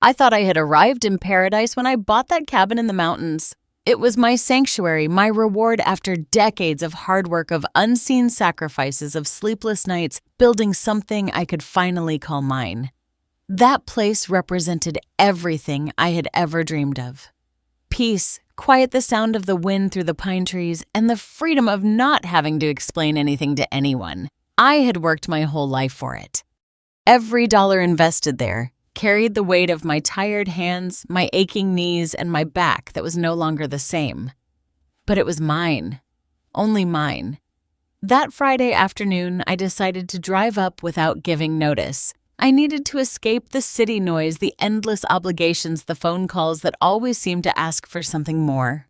I thought I had arrived in paradise when I bought that cabin in the mountains. It was my sanctuary, my reward after decades of hard work, of unseen sacrifices, of sleepless nights, building something I could finally call mine. That place represented everything I had ever dreamed of. Peace, quiet, the sound of the wind through the pine trees, and the freedom of not having to explain anything to anyone. I had worked my whole life for it. Every dollar invested there carried the weight of my tired hands, my aching knees, and my back that was no longer the same. But it was mine. Only mine. That Friday afternoon, I decided to drive up without giving notice. I needed to escape the city noise, the endless obligations, the phone calls that always seemed to ask for something more.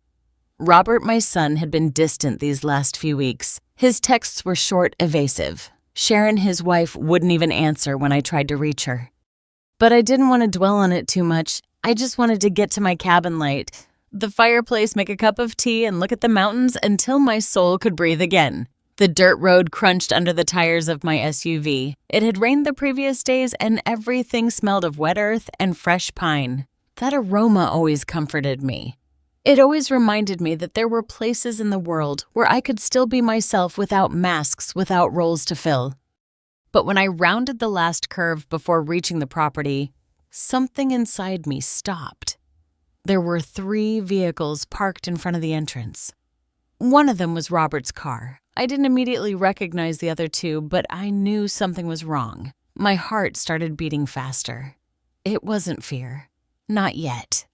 Robert, my son, had been distant these last few weeks. His texts were short, evasive. Sharon, his wife, wouldn't even answer when I tried to reach her. But I didn't want to dwell on it too much. I just wanted to get to my cabin light, the fireplace, make a cup of tea, and look at the mountains until my soul could breathe again. The dirt road crunched under the tires of my SUV. It had rained the previous days, and everything smelled of wet earth and fresh pine. That aroma always comforted me. It always reminded me that there were places in the world where I could still be myself without masks, without roles to fill. But when I rounded the last curve before reaching the property, something inside me stopped. There were 3 vehicles parked in front of the entrance. One of them was Robert's car. I didn't immediately recognize the other 2, but I knew something was wrong. My heart started beating faster. It wasn't fear. Not yet.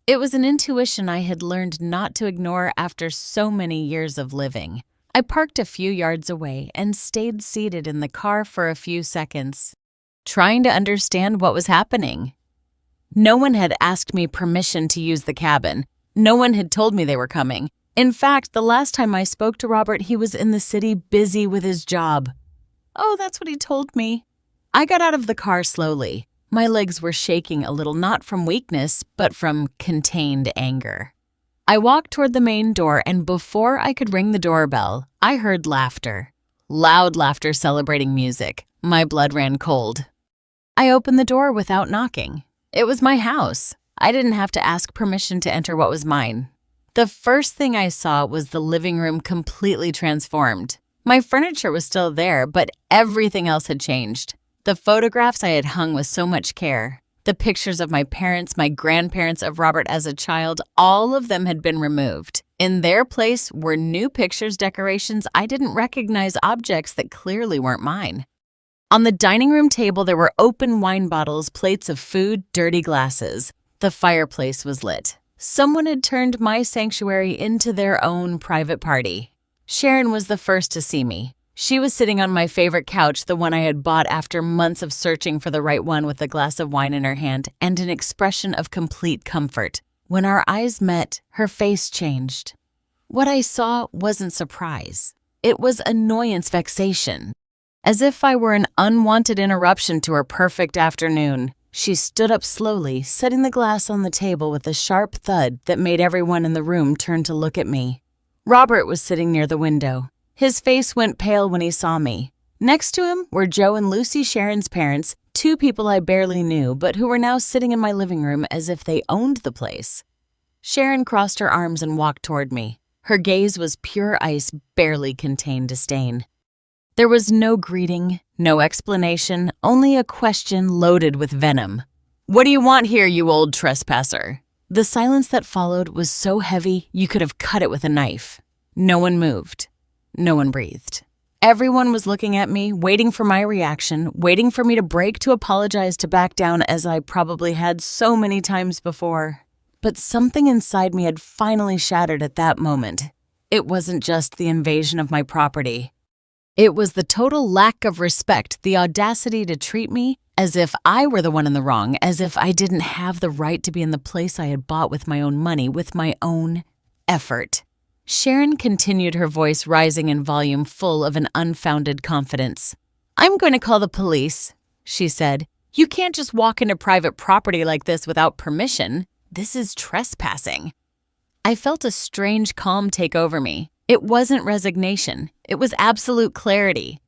It was an intuition I had learned not to ignore after so many years of living. I parked a few yards away and stayed seated in the car for a few seconds, trying to understand what was happening. No one had asked me permission to use the cabin. No one had told me they were coming. In fact, the last time I spoke to Robert, he was in the city busy with his job. Oh, that's what he told me. I got out of the car slowly. My legs were shaking a little, not from weakness, but from contained anger. I walked toward the main door, and before I could ring the doorbell, I heard laughter. Loud laughter celebrating music. My blood ran cold. I opened the door without knocking. It was my house. I didn't have to ask permission to enter what was mine. The first thing I saw was the living room completely transformed. My furniture was still there, but everything else had changed. The photographs I had hung with so much care, the pictures of my parents, my grandparents, of Robert as a child, all of them had been removed. In their place were new pictures, decorations. I didn't recognize objects that clearly weren't mine. On the dining room table, there were open wine bottles, plates of food, dirty glasses. The fireplace was lit. Someone had turned my sanctuary into their own private party. Sharon was the first to see me. She was sitting on my favorite couch, the one I had bought after months of searching for the right one, with a glass of wine in her hand and an expression of complete comfort. When our eyes met, her face changed. What I saw wasn't surprise. It was annoyance, vexation. As if I were an unwanted interruption to her perfect afternoon, she stood up slowly, setting the glass on the table with a sharp thud that made everyone in the room turn to look at me. Robert was sitting near the window. His face went pale when he saw me. Next to him were Joe and Lucy, Sharon's parents, 2 people I barely knew, but who were now sitting in my living room as if they owned the place. Sharon crossed her arms and walked toward me. Her gaze was pure ice, barely contained disdain. There was no greeting, no explanation, only a question loaded with venom. "What do you want here, you old trespasser?" The silence that followed was so heavy you could have cut it with a knife. No one moved. No one breathed. Everyone was looking at me, waiting for my reaction, waiting for me to break, to apologize, to back down, as I probably had so many times before. But something inside me had finally shattered at that moment. It wasn't just the invasion of my property. It was the total lack of respect, the audacity to treat me as if I were the one in the wrong, as if I didn't have the right to be in the place I had bought with my own money, with my own effort. Sharon continued, her voice rising in volume, full of an unfounded confidence. "I'm going to call the police," she said. "You can't just walk into private property like this without permission. This is trespassing." I felt a strange calm take over me. It wasn't resignation. It was absolute clarity.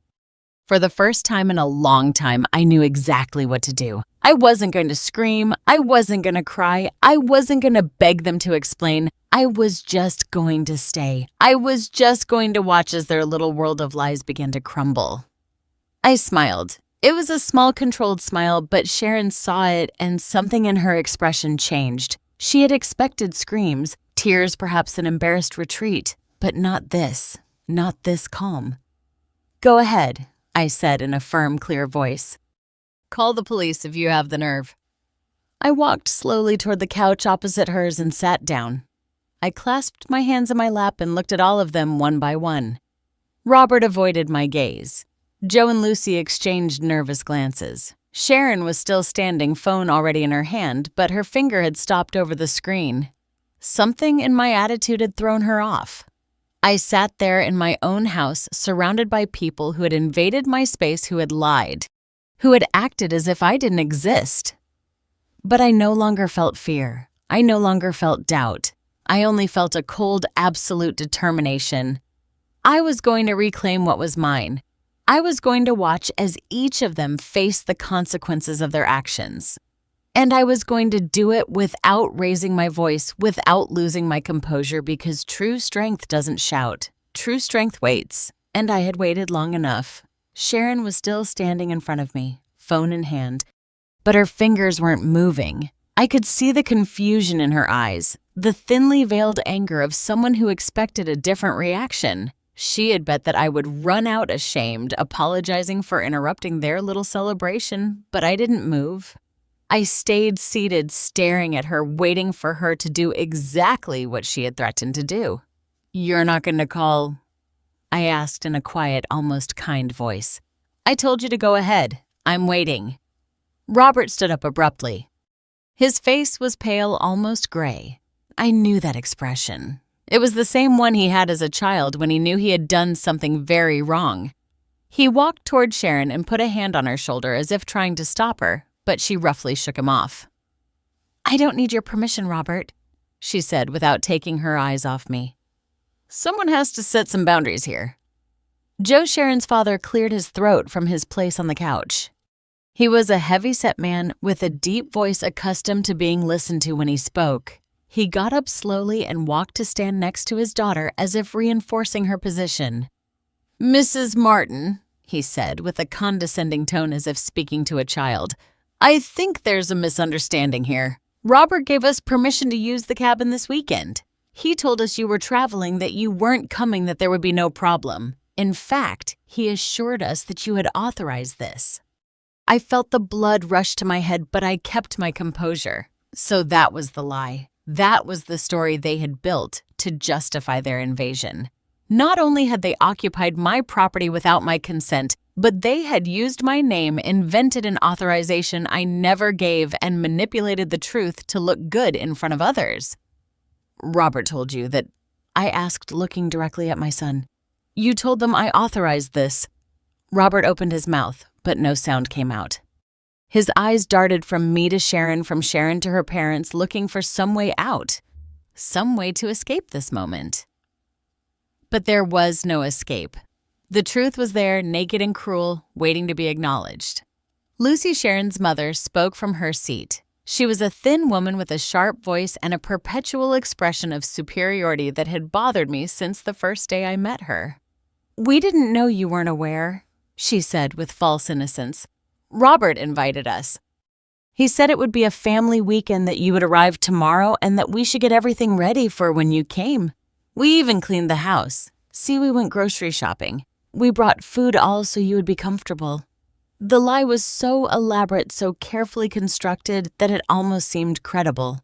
For the first time in a long time, I knew exactly what to do. I wasn't going to scream. I wasn't going to cry. I wasn't going to beg them to explain. I was just going to stay. I was just going to watch as their little world of lies began to crumble. I smiled. It was a small, controlled smile, but Sharon saw it and something in her expression changed. She had expected screams, tears, perhaps an embarrassed retreat, but not this calm. "Go ahead," I said in a firm, clear voice. "Call the police if you have the nerve." I walked slowly toward the couch opposite hers and sat down. I clasped my hands in my lap and looked at all of them one by one. Robert avoided my gaze. Joe and Lucy exchanged nervous glances. Sharon was still standing, phone already in her hand, but her finger had stopped over the screen. Something in my attitude had thrown her off. I sat there in my own house, surrounded by people who had invaded my space, who had lied, who had acted as if I didn't exist. But I no longer felt fear. I no longer felt doubt. I only felt a cold, absolute determination. I was going to reclaim what was mine. I was going to watch as each of them faced the consequences of their actions. And I was going to do it without raising my voice, without losing my composure, because true strength doesn't shout. True strength waits. And I had waited long enough. Sharon was still standing in front of me, phone in hand, but her fingers weren't moving. I could see the confusion in her eyes, the thinly veiled anger of someone who expected a different reaction. She had bet that I would run out ashamed, apologizing for interrupting their little celebration, but I didn't move. I stayed seated, staring at her, waiting for her to do exactly what she had threatened to do. "You're not going to call?" I asked in a quiet, almost kind voice. "I told you to go ahead. I'm waiting." Robert stood up abruptly. His face was pale, almost gray. I knew that expression. It was the same one he had as a child when he knew he had done something very wrong. He walked toward Sharon and put a hand on her shoulder as if trying to stop her, but she roughly shook him off. "I don't need your permission, Robert," she said without taking her eyes off me. "Someone has to set some boundaries here." Joe, Sharon's father, cleared his throat from his place on the couch. He was a heavy-set man with a deep voice accustomed to being listened to when he spoke. He got up slowly and walked to stand next to his daughter as if reinforcing her position. "Mrs. Martin," he said with a condescending tone as if speaking to a child, "I think there's a misunderstanding here. Robert gave us permission to use the cabin this weekend. He told us you were traveling, that you weren't coming, that there would be no problem. In fact, he assured us that you had authorized this." I felt the blood rush to my head, but I kept my composure. So that was the lie. That was the story they had built to justify their invasion. Not only had they occupied my property without my consent, but they had used my name, invented an authorization I never gave, and manipulated the truth to look good in front of others. "Robert told you that," I asked, looking directly at my son. "You told them I authorized this." Robert opened his mouth, but no sound came out. His eyes darted from me to Sharon, from Sharon to her parents, looking for some way out, some way to escape this moment. But there was no escape. The truth was there, naked and cruel, waiting to be acknowledged. Lucy, Sharon's mother, spoke from her seat. She was a thin woman with a sharp voice and a perpetual expression of superiority that had bothered me since the first day I met her. "We didn't know you weren't aware," she said with false innocence. "Robert invited us. He said it would be a family weekend, that you would arrive tomorrow, and that we should get everything ready for when you came. We even cleaned the house. See, we went grocery shopping. We brought food all so you would be comfortable." The lie was so elaborate, so carefully constructed, that it almost seemed credible.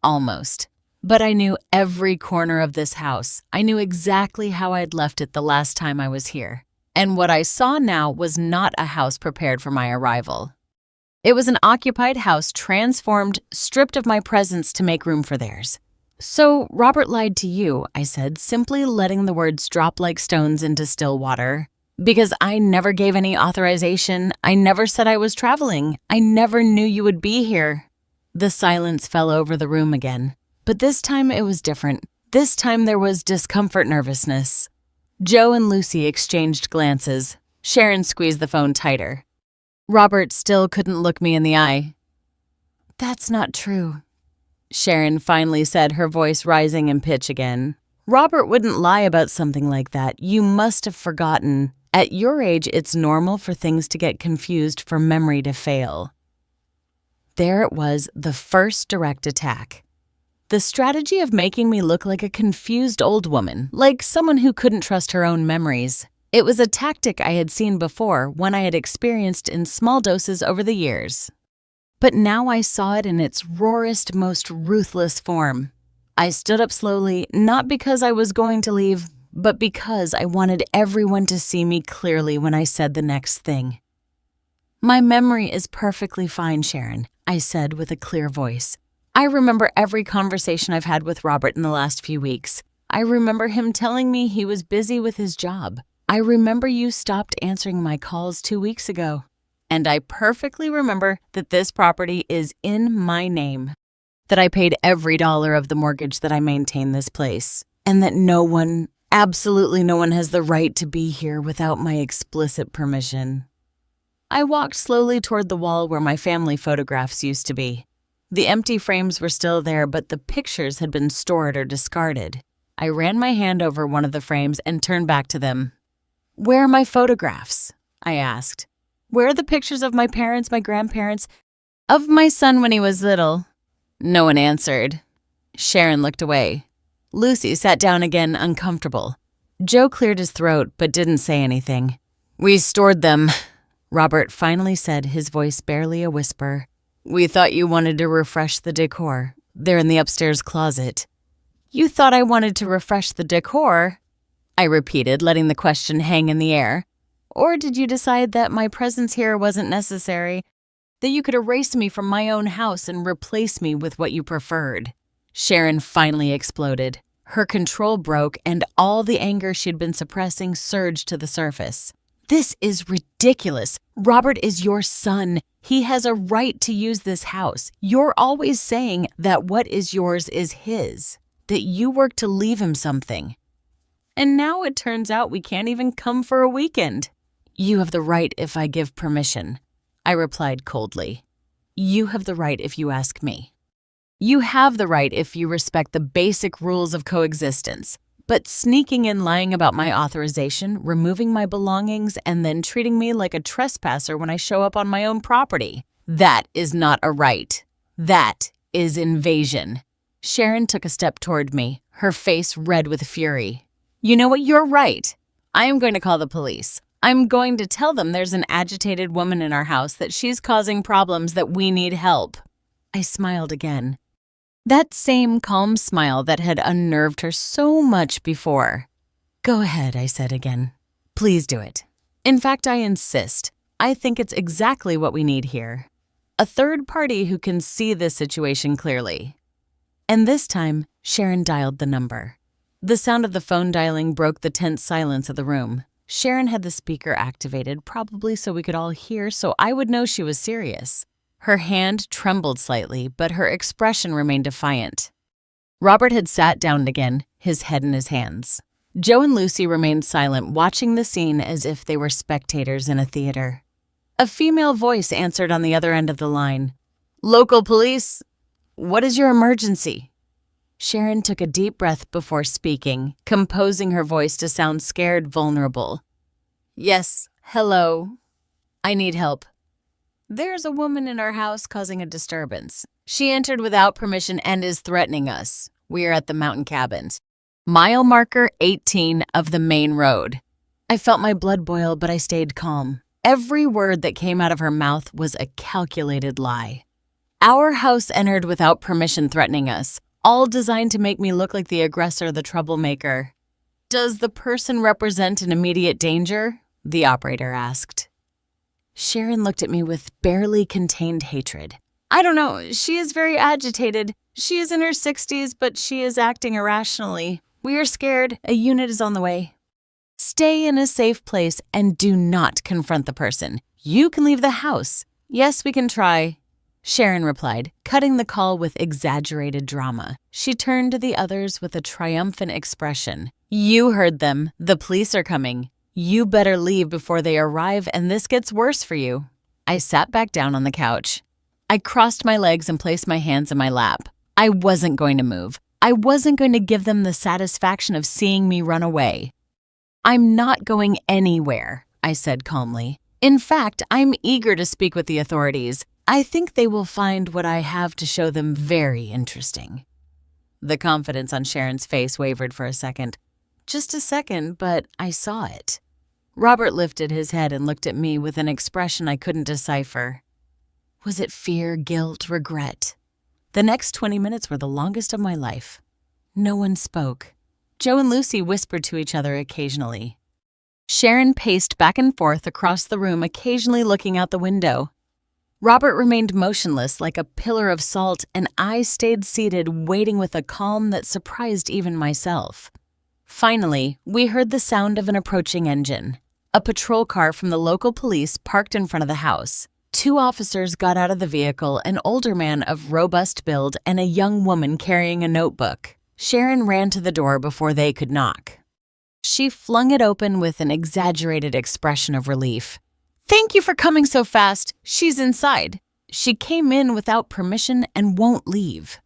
Almost. But I knew every corner of this house. I knew exactly how I'd left it the last time I was here. And what I saw now was not a house prepared for my arrival. It was an occupied house, transformed, stripped of my presence to make room for theirs. "So Robert lied to you," I said, simply letting the words drop like stones into still water. "Because I never gave any authorization. I never said I was traveling. I never knew you would be here." The silence fell over the room again. But this time it was different. This time there was discomfort, nervousness. Joe and Lucy exchanged glances. Sharon squeezed the phone tighter. Robert still couldn't look me in the eye. That's not true, Sharon finally said, her voice rising in pitch again. Robert wouldn't lie about something like that. You must have forgotten. At your age, it's normal for things to get confused, for memory to fail. There it was, the first direct attack. The strategy of making me look like a confused old woman, like someone who couldn't trust her own memories. It was a tactic I had seen before, one I had experienced in small doses over the years. But now I saw it in its rawest, most ruthless form. I stood up slowly, not because I was going to leave, but because I wanted everyone to see me clearly when I said the next thing. My memory is perfectly fine, Sharon, I said with a clear voice. I remember every conversation I've had with Robert in the last few weeks. I remember him telling me he was busy with his job. I remember you stopped answering my calls 2 weeks ago. And I perfectly remember that this property is in my name, that I paid every dollar of the mortgage, that I maintain this place, and that no one, absolutely no one, has the right to be here without my explicit permission. I walked slowly toward the wall where my family photographs used to be. The empty frames were still there, but the pictures had been stored or discarded. I ran my hand over one of the frames and turned back to them. Where are my photographs? I asked. Where are the pictures of my parents, my grandparents, of my son when he was little? No one answered. Sharon looked away. Lucy sat down again, uncomfortable. Joe cleared his throat but didn't say anything. We stored them, Robert finally said, his voice barely a whisper. We thought you wanted to refresh the decor. They're in the upstairs closet. You thought I wanted to refresh the decor? I repeated, letting the question hang in the air. Or did you decide that my presence here wasn't necessary, that you could erase me from my own house and replace me with what you preferred? Sharon finally exploded. Her control broke and all the anger she'd been suppressing surged to the surface. This is ridiculous. Robert is your son. He has a right to use this house. You're always saying that what is yours is his, that you work to leave him something. And now it turns out we can't even come for a weekend. You have the right if I give permission, I replied coldly. You have the right if you ask me. You have the right if you respect the basic rules of coexistence. But sneaking in, lying about my authorization, removing my belongings, and then treating me like a trespasser when I show up on my own property, that is not a right. That is invasion. Sharon took a step toward me, her face red with fury. You know what? You're right. I am going to call the police. I'm going to tell them there's an agitated woman in our house, that she's causing problems, that we need help. I smiled again. That same calm smile that had unnerved her so much before. Go ahead, I said again. Please do it. In fact, I insist. I think it's exactly what we need here. A third party who can see this situation clearly. And this time, Sharon dialed the number. The sound of the phone dialing broke the tense silence of the room. Sharon had the speaker activated, probably so we could all hear, so I would know she was serious. Her hand trembled slightly, but her expression remained defiant. Robert had sat down again, his head in his hands. Joe and Lucy remained silent, watching the scene as if they were spectators in a theater. A female voice answered on the other end of the line. Local police? What is your emergency? Sharon took a deep breath before speaking, composing her voice to sound scared, vulnerable. Yes, hello. I need help. There's a woman in our house causing a disturbance. She entered without permission and is threatening us. We are at the mountain cabins. Mile marker 18 of the main road. I felt my blood boil, but I stayed calm. Every word that came out of her mouth was a calculated lie. Our house entered without permission, threatening us, all designed to make me look like the aggressor, the troublemaker. Does the person represent an immediate danger? The operator asked. Sharon looked at me with barely contained hatred. I don't know. She is very agitated. She is in her 60s, but she is acting irrationally. We are scared. A unit is on the way. Stay in a safe place and do not confront the person. You can leave the house. Yes, we can try, Sharon replied, cutting the call with exaggerated drama. She turned to the others with a triumphant expression. You heard them. The police are coming. You better leave before they arrive and this gets worse for you. I sat back down on the couch. I crossed my legs and placed my hands in my lap. I wasn't going to move. I wasn't going to give them the satisfaction of seeing me run away. "I'm not going anywhere," I said calmly. "In fact, I'm eager to speak with the authorities. I think they will find what I have to show them very interesting." The confidence on Sharon's face wavered for a second. Just a second, but I saw it. Robert lifted his head and looked at me with an expression I couldn't decipher. Was it fear, guilt, regret? The next 20 minutes were the longest of my life. No one spoke. Joe and Lucy whispered to each other occasionally. Sharon paced back and forth across the room, occasionally looking out the window. Robert remained motionless like a pillar of salt, and I stayed seated, waiting with a calm that surprised even myself. Finally, we heard the sound of an approaching engine. A patrol car from the local police parked in front of the house. 2 officers got out of the vehicle, an older man of robust build and a young woman carrying a notebook. Sharon ran to the door before they could knock. She flung it open with an exaggerated expression of relief. "Thank you for coming so fast. She's inside. She came in without permission and won't leave."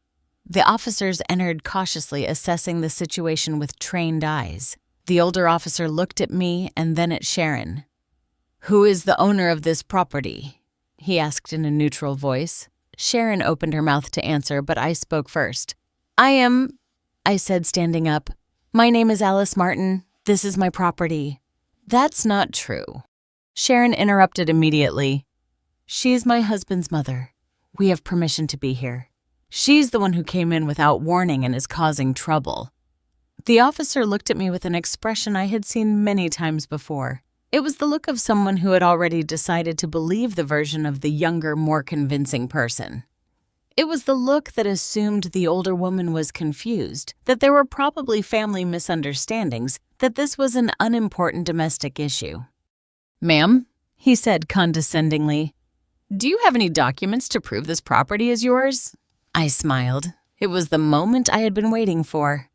The officers entered cautiously, assessing the situation with trained eyes. The older officer looked at me and then at Sharon. "Who is the owner of this property?" he asked in a neutral voice. Sharon opened her mouth to answer, but I spoke first. I said, standing up. "My name is Alice Martin. This is my property." "That's not true." Sharon interrupted immediately. "She's my husband's mother. We have permission to be here. She's the one who came in without warning and is causing trouble." The officer looked at me with an expression I had seen many times before. It was the look of someone who had already decided to believe the version of the younger, more convincing person. It was the look that assumed the older woman was confused, that there were probably family misunderstandings, that this was an unimportant domestic issue. "Ma'am," he said condescendingly, "do you have any documents to prove this property is yours?" I smiled. It was the moment I had been waiting for.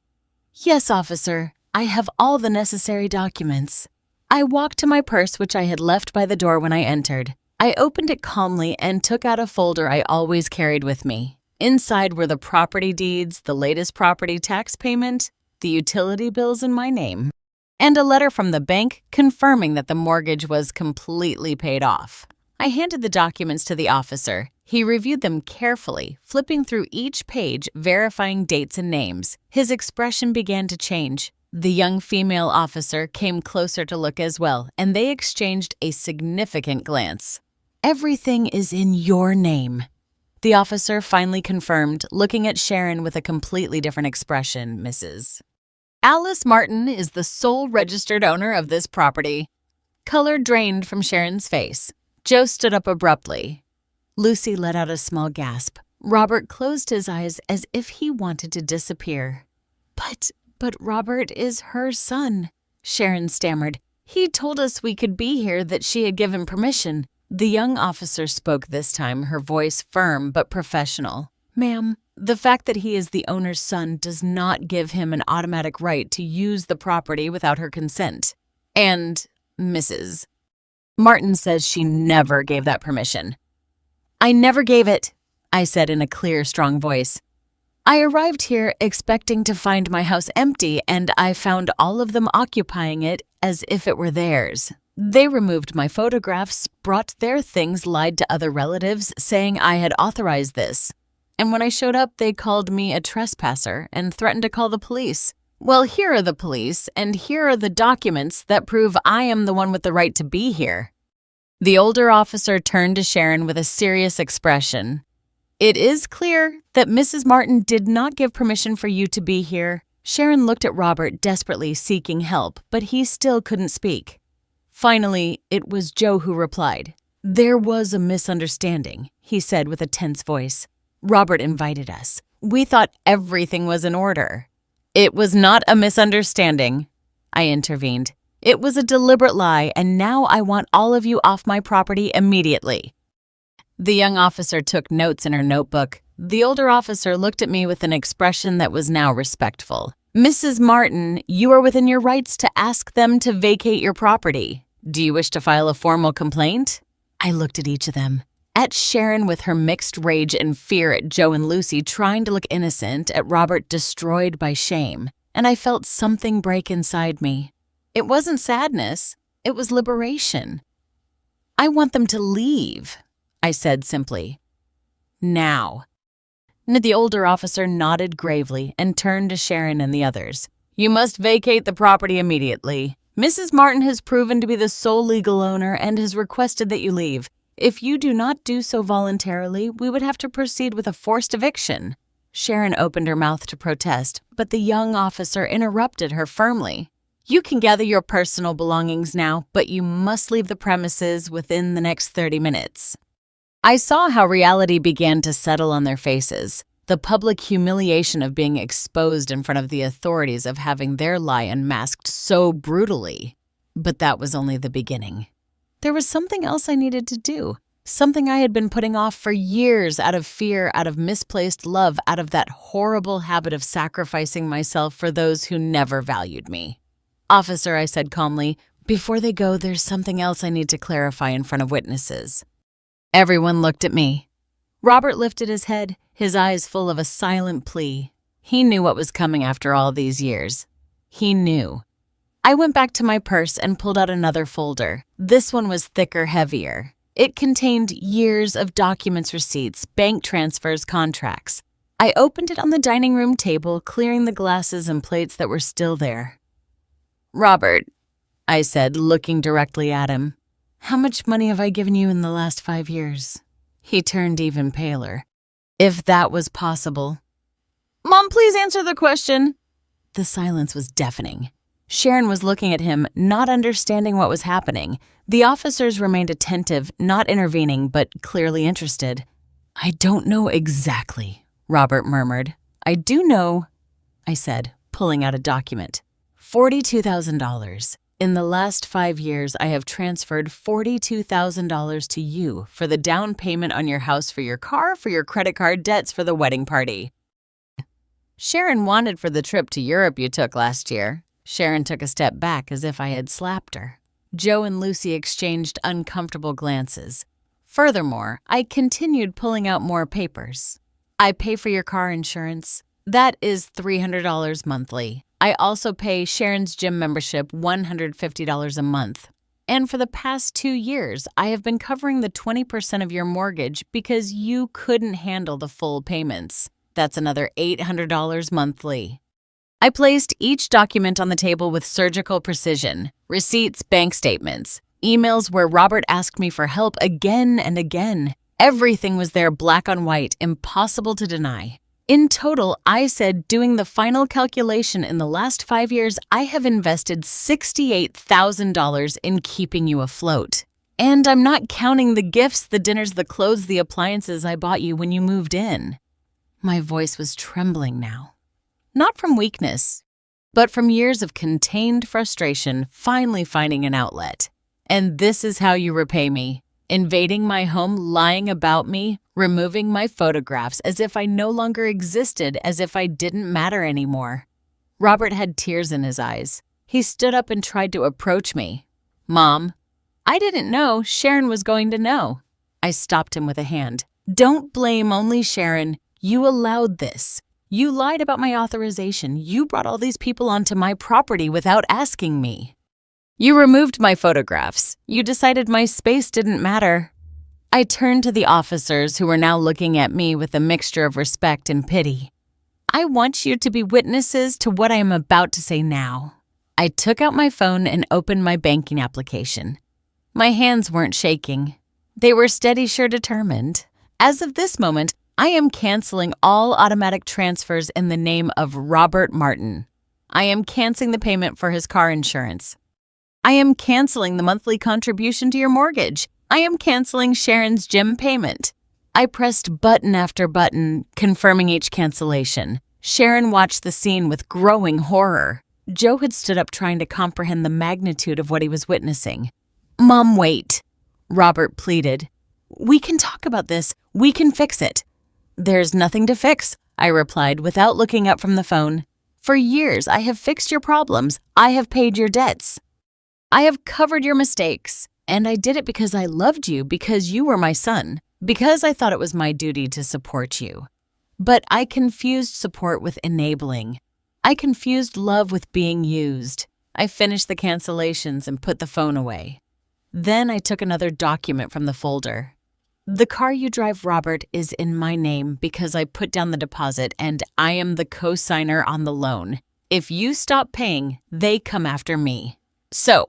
"Yes, officer. I have all the necessary documents." I walked to my purse, which I had left by the door when I entered. I opened it calmly and took out a folder I always carried with me. Inside were the property deeds, the latest property tax payment, the utility bills in my name, and a letter from the bank confirming that the mortgage was completely paid off. I handed the documents to the officer. He reviewed them carefully, flipping through each page, verifying dates and names. His expression began to change. The young female officer came closer to look as well, and they exchanged a significant glance. "Everything is in your name," the officer finally confirmed, looking at Sharon with a completely different expression, Mrs. "Alice Martin is the sole registered owner of this property." Color drained from Sharon's face. Joe stood up abruptly. Lucy let out a small gasp. Robert closed his eyes as if he wanted to disappear. But Robert is her son," Sharon stammered. "He told us we could be here, that she had given permission." The young officer spoke this time, her voice firm but professional. "Ma'am, the fact that he is the owner's son does not give him an automatic right to use the property without her consent. And, Mrs. Martin says she never gave that permission." "I never gave it," I said in a clear, strong voice. "I arrived here expecting to find my house empty, and I found all of them occupying it as if it were theirs. They removed my photographs, brought their things, lied to other relatives, saying I had authorized this. And when I showed up, they called me a trespasser and threatened to call the police. Well, here are the police, and here are the documents that prove I am the one with the right to be here." The older officer turned to Sharon with a serious expression. "It is clear that Mrs. Martin did not give permission for you to be here." Sharon looked at Robert, desperately seeking help, but he still couldn't speak. Finally, it was Joe who replied. "There was a misunderstanding," he said with a tense voice. "Robert invited us. We thought everything was in order." "It was not a misunderstanding," I intervened. "It was a deliberate lie, and now I want all of you off my property immediately." The young officer took notes in her notebook. The older officer looked at me with an expression that was now respectful. "Mrs. Martin, you are within your rights to ask them to vacate your property. Do you wish to file a formal complaint?" I looked at each of them. At Sharon with her mixed rage and fear at Joe and Lucy trying to look innocent, at Robert destroyed by shame, and I felt something break inside me. It wasn't sadness, it was liberation. "I want them to leave," I said simply. "Now." The older officer nodded gravely and turned to Sharon and the others. "You must vacate the property immediately. Mrs. Martin has proven to be the sole legal owner and has requested that you leave. If you do not do so voluntarily, we would have to proceed with a forced eviction." Sharon opened her mouth to protest, but the young officer interrupted her firmly. "You can gather your personal belongings now, but you must leave the premises within the next 30 minutes. I saw how reality began to settle on their faces, the public humiliation of being exposed in front of the authorities, of having their lie unmasked so brutally. But that was only the beginning. There was something else I needed to do, something I had been putting off for years out of fear, out of misplaced love, out of that horrible habit of sacrificing myself for those who never valued me. "Officer," I said calmly, "before they go, there's something else I need to clarify in front of witnesses." Everyone looked at me. Robert lifted his head, his eyes full of a silent plea. He knew what was coming after all these years. He knew. I went back to my purse and pulled out another folder. This one was thicker, heavier. It contained years of documents, receipts, bank transfers, contracts. I opened it on the dining room table, clearing the glasses and plates that were still there. "Robert," I said, looking directly at him, "how much money have I given you in the last 5 years?" He turned even paler. If that was possible. "Mom, please answer the question." The silence was deafening. Sharon was looking at him, not understanding what was happening. The officers remained attentive, not intervening, but clearly interested. "I don't know exactly," Robert murmured. "I do know," I said, pulling out a document. $42,000. In the last 5 years, I have transferred $42,000 to you for the down payment on your house, for your car, for your credit card debts, for the wedding party. Sharon wanted for the trip to Europe you took last year. Sharon took a step back as if I had slapped her. Joe and Lucy exchanged uncomfortable glances. Furthermore, I continued pulling out more papers. I pay for your car insurance. That is $300 monthly. I also pay Sharon's gym membership $150 a month. And for the past 2 years, I have been covering the 20% of your mortgage because you couldn't handle the full payments. That's another $800 monthly. I placed each document on the table with surgical precision. Receipts, bank statements, emails where Robert asked me for help again and again. Everything was there, black on white, impossible to deny. In total, I said, doing the final calculation, in the last 5 years, I have invested $68,000 in keeping you afloat. And I'm not counting the gifts, the dinners, the clothes, the appliances I bought you when you moved in. My voice was trembling now. Not from weakness, but from years of contained frustration finally finding an outlet. And this is how you repay me. Invading my home, lying about me, removing my photographs as if I no longer existed, as if I didn't matter anymore. Robert had tears in his eyes. He stood up and tried to approach me. "Mom, I didn't know Sharon was going to know." I stopped him with a hand. "Don't blame only Sharon. You allowed this. You lied about my authorization. You brought all these people onto my property without asking me. You removed my photographs. You decided my space didn't matter." I turned to the officers who were now looking at me with a mixture of respect and pity. "I want you to be witnesses to what I am about to say now." I took out my phone and opened my banking application. My hands weren't shaking. They were steady, sure, determined. As of this moment, I am canceling all automatic transfers in the name of Robert Martin. I am canceling the payment for his car insurance. I am canceling the monthly contribution to your mortgage. I am canceling Sharon's gym payment. I pressed button after button, confirming each cancellation. Sharon watched the scene with growing horror. Joe had stood up trying to comprehend the magnitude of what he was witnessing. "Mom, wait," Robert pleaded. "We can talk about this. We can fix it." "There's nothing to fix," I replied without looking up from the phone. "For years, I have fixed your problems. I have paid your debts. I have covered your mistakes. And I did it because I loved you, because you were my son. because I thought it was my duty to support you. But I confused support with enabling. I confused love with being used. I finished the cancellations and put the phone away. Then I took another document from the folder. The car you drive, Robert, is in my name because I put down the deposit and I am the co-signer on the loan. If you stop paying, they come after me. So,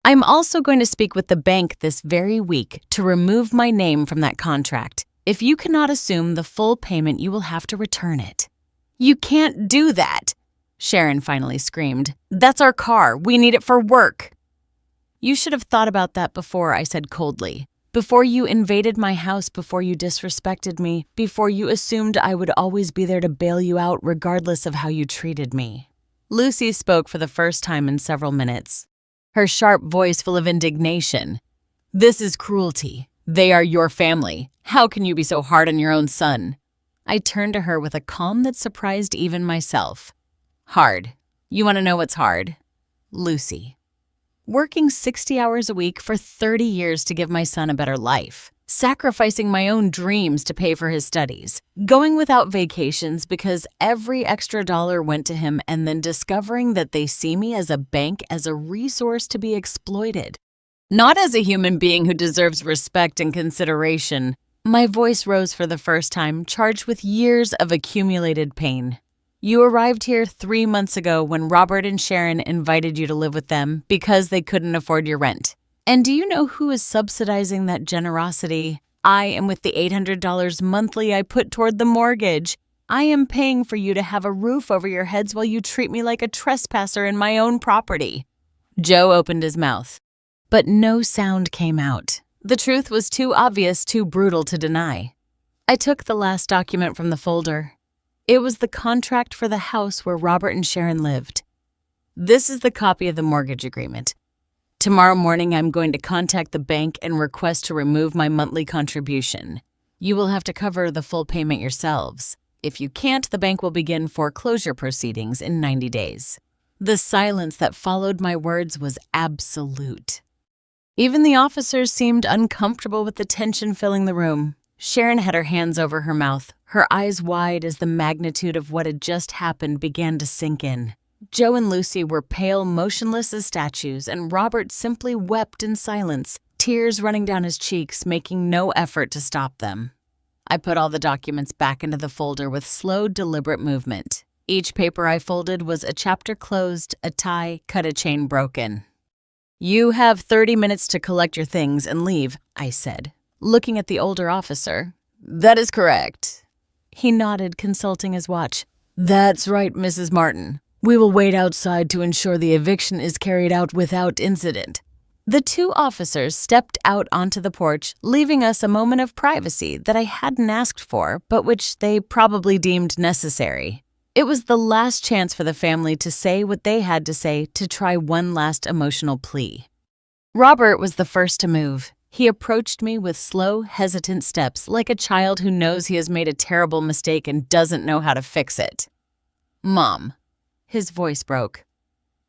I'm also going to speak with the bank this very week to remove my name from that contract. If you cannot assume the full payment, you will have to return it. You can't do that, Sharon finally screamed. That's our car. We need it for work. You should have thought about that before, I said coldly. Before you invaded my house, before you disrespected me, before you assumed I would always be there to bail you out regardless of how you treated me. Lucy spoke for the first time in several minutes, her sharp voice full of indignation. This is cruelty. They are your family. How can you be so hard on your own son? I turned to her with a calm that surprised even myself. Hard. You want to know what's hard? Lucy. Working 60 hours a week for 30 years to give my son a better life. Sacrificing my own dreams to pay for his studies. Going without vacations because every extra dollar went to him, and then discovering that they see me as a bank, as a resource to be exploited. Not as a human being who deserves respect and consideration. My voice rose for the first time, charged with years of accumulated pain. You arrived here 3 months ago when Robert and Sharon invited you to live with them because they couldn't afford your rent. And do you know who is subsidizing that generosity? I am with the $800 monthly I put toward the mortgage. I am paying for you to have a roof over your heads while you treat me like a trespasser in my own property. Joe opened his mouth, but no sound came out. The truth was too obvious, too brutal to deny. I took the last document from the folder. It was the contract for the house where Robert and Sharon lived. This is the copy of the mortgage agreement. Tomorrow morning, I'm going to contact the bank and request to remove my monthly contribution. You will have to cover the full payment yourselves. If you can't, the bank will begin foreclosure proceedings in 90 days. The silence that followed my words was absolute. Even the officers seemed uncomfortable with the tension filling the room. Sharon had her hands over her mouth, her eyes wide as the magnitude of what had just happened began to sink in. Joe and Lucy were pale, motionless as statues, and Robert simply wept in silence, tears running down his cheeks, making no effort to stop them. I put all the documents back into the folder with slow, deliberate movement. Each paper I folded was a chapter closed, a tie cut, a chain broken. You have 30 minutes to collect your things and leave, I said, looking at the older officer. That is correct. He nodded, consulting his watch. That's right, Mrs. Martin. We will wait outside to ensure the eviction is carried out without incident. The two officers stepped out onto the porch, leaving us a moment of privacy that I hadn't asked for, but which they probably deemed necessary. It was the last chance for the family to say what they had to say, to try one last emotional plea. Robert was the first to move. He approached me with slow, hesitant steps, like a child who knows he has made a terrible mistake and doesn't know how to fix it. Mom. His voice broke.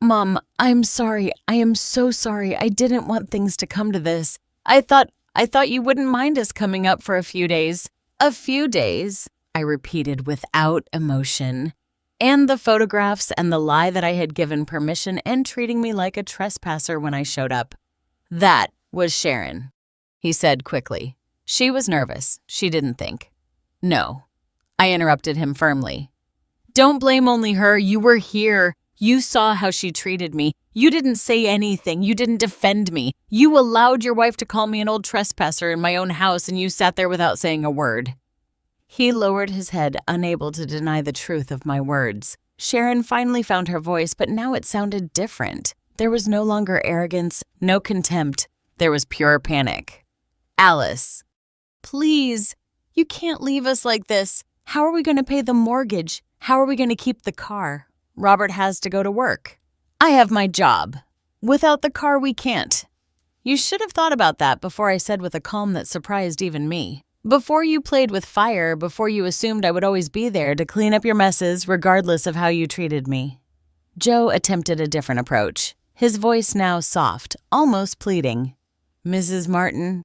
Mom, I'm sorry. I am so sorry. I didn't want things to come to this. I thought you wouldn't mind us coming up for a few days. A few days, I repeated without emotion. And the photographs and the lie that I had given permission and treating me like a trespasser when I showed up. That was Sharon, he said quickly. She was nervous. She didn't think. No, I interrupted him firmly. Don't blame only her. You were here. You saw how she treated me. You didn't say anything. You didn't defend me. You allowed your wife to call me an old trespasser in my own house, and you sat there without saying a word. He lowered his head, unable to deny the truth of my words. Sharon finally found her voice, but now it sounded different. There was no longer arrogance, no contempt. There was pure panic. Alice, please, you can't leave us like this. How are we going to pay the mortgage? How are we going to keep the car? Robert has to go to work. I have my job. Without the car, we can't. You should have thought about that before I said with a calm that surprised even me. Before you played with fire, before you assumed I would always be there to clean up your messes regardless of how you treated me. Joe attempted a different approach, his voice now soft, almost pleading. Mrs. Martin,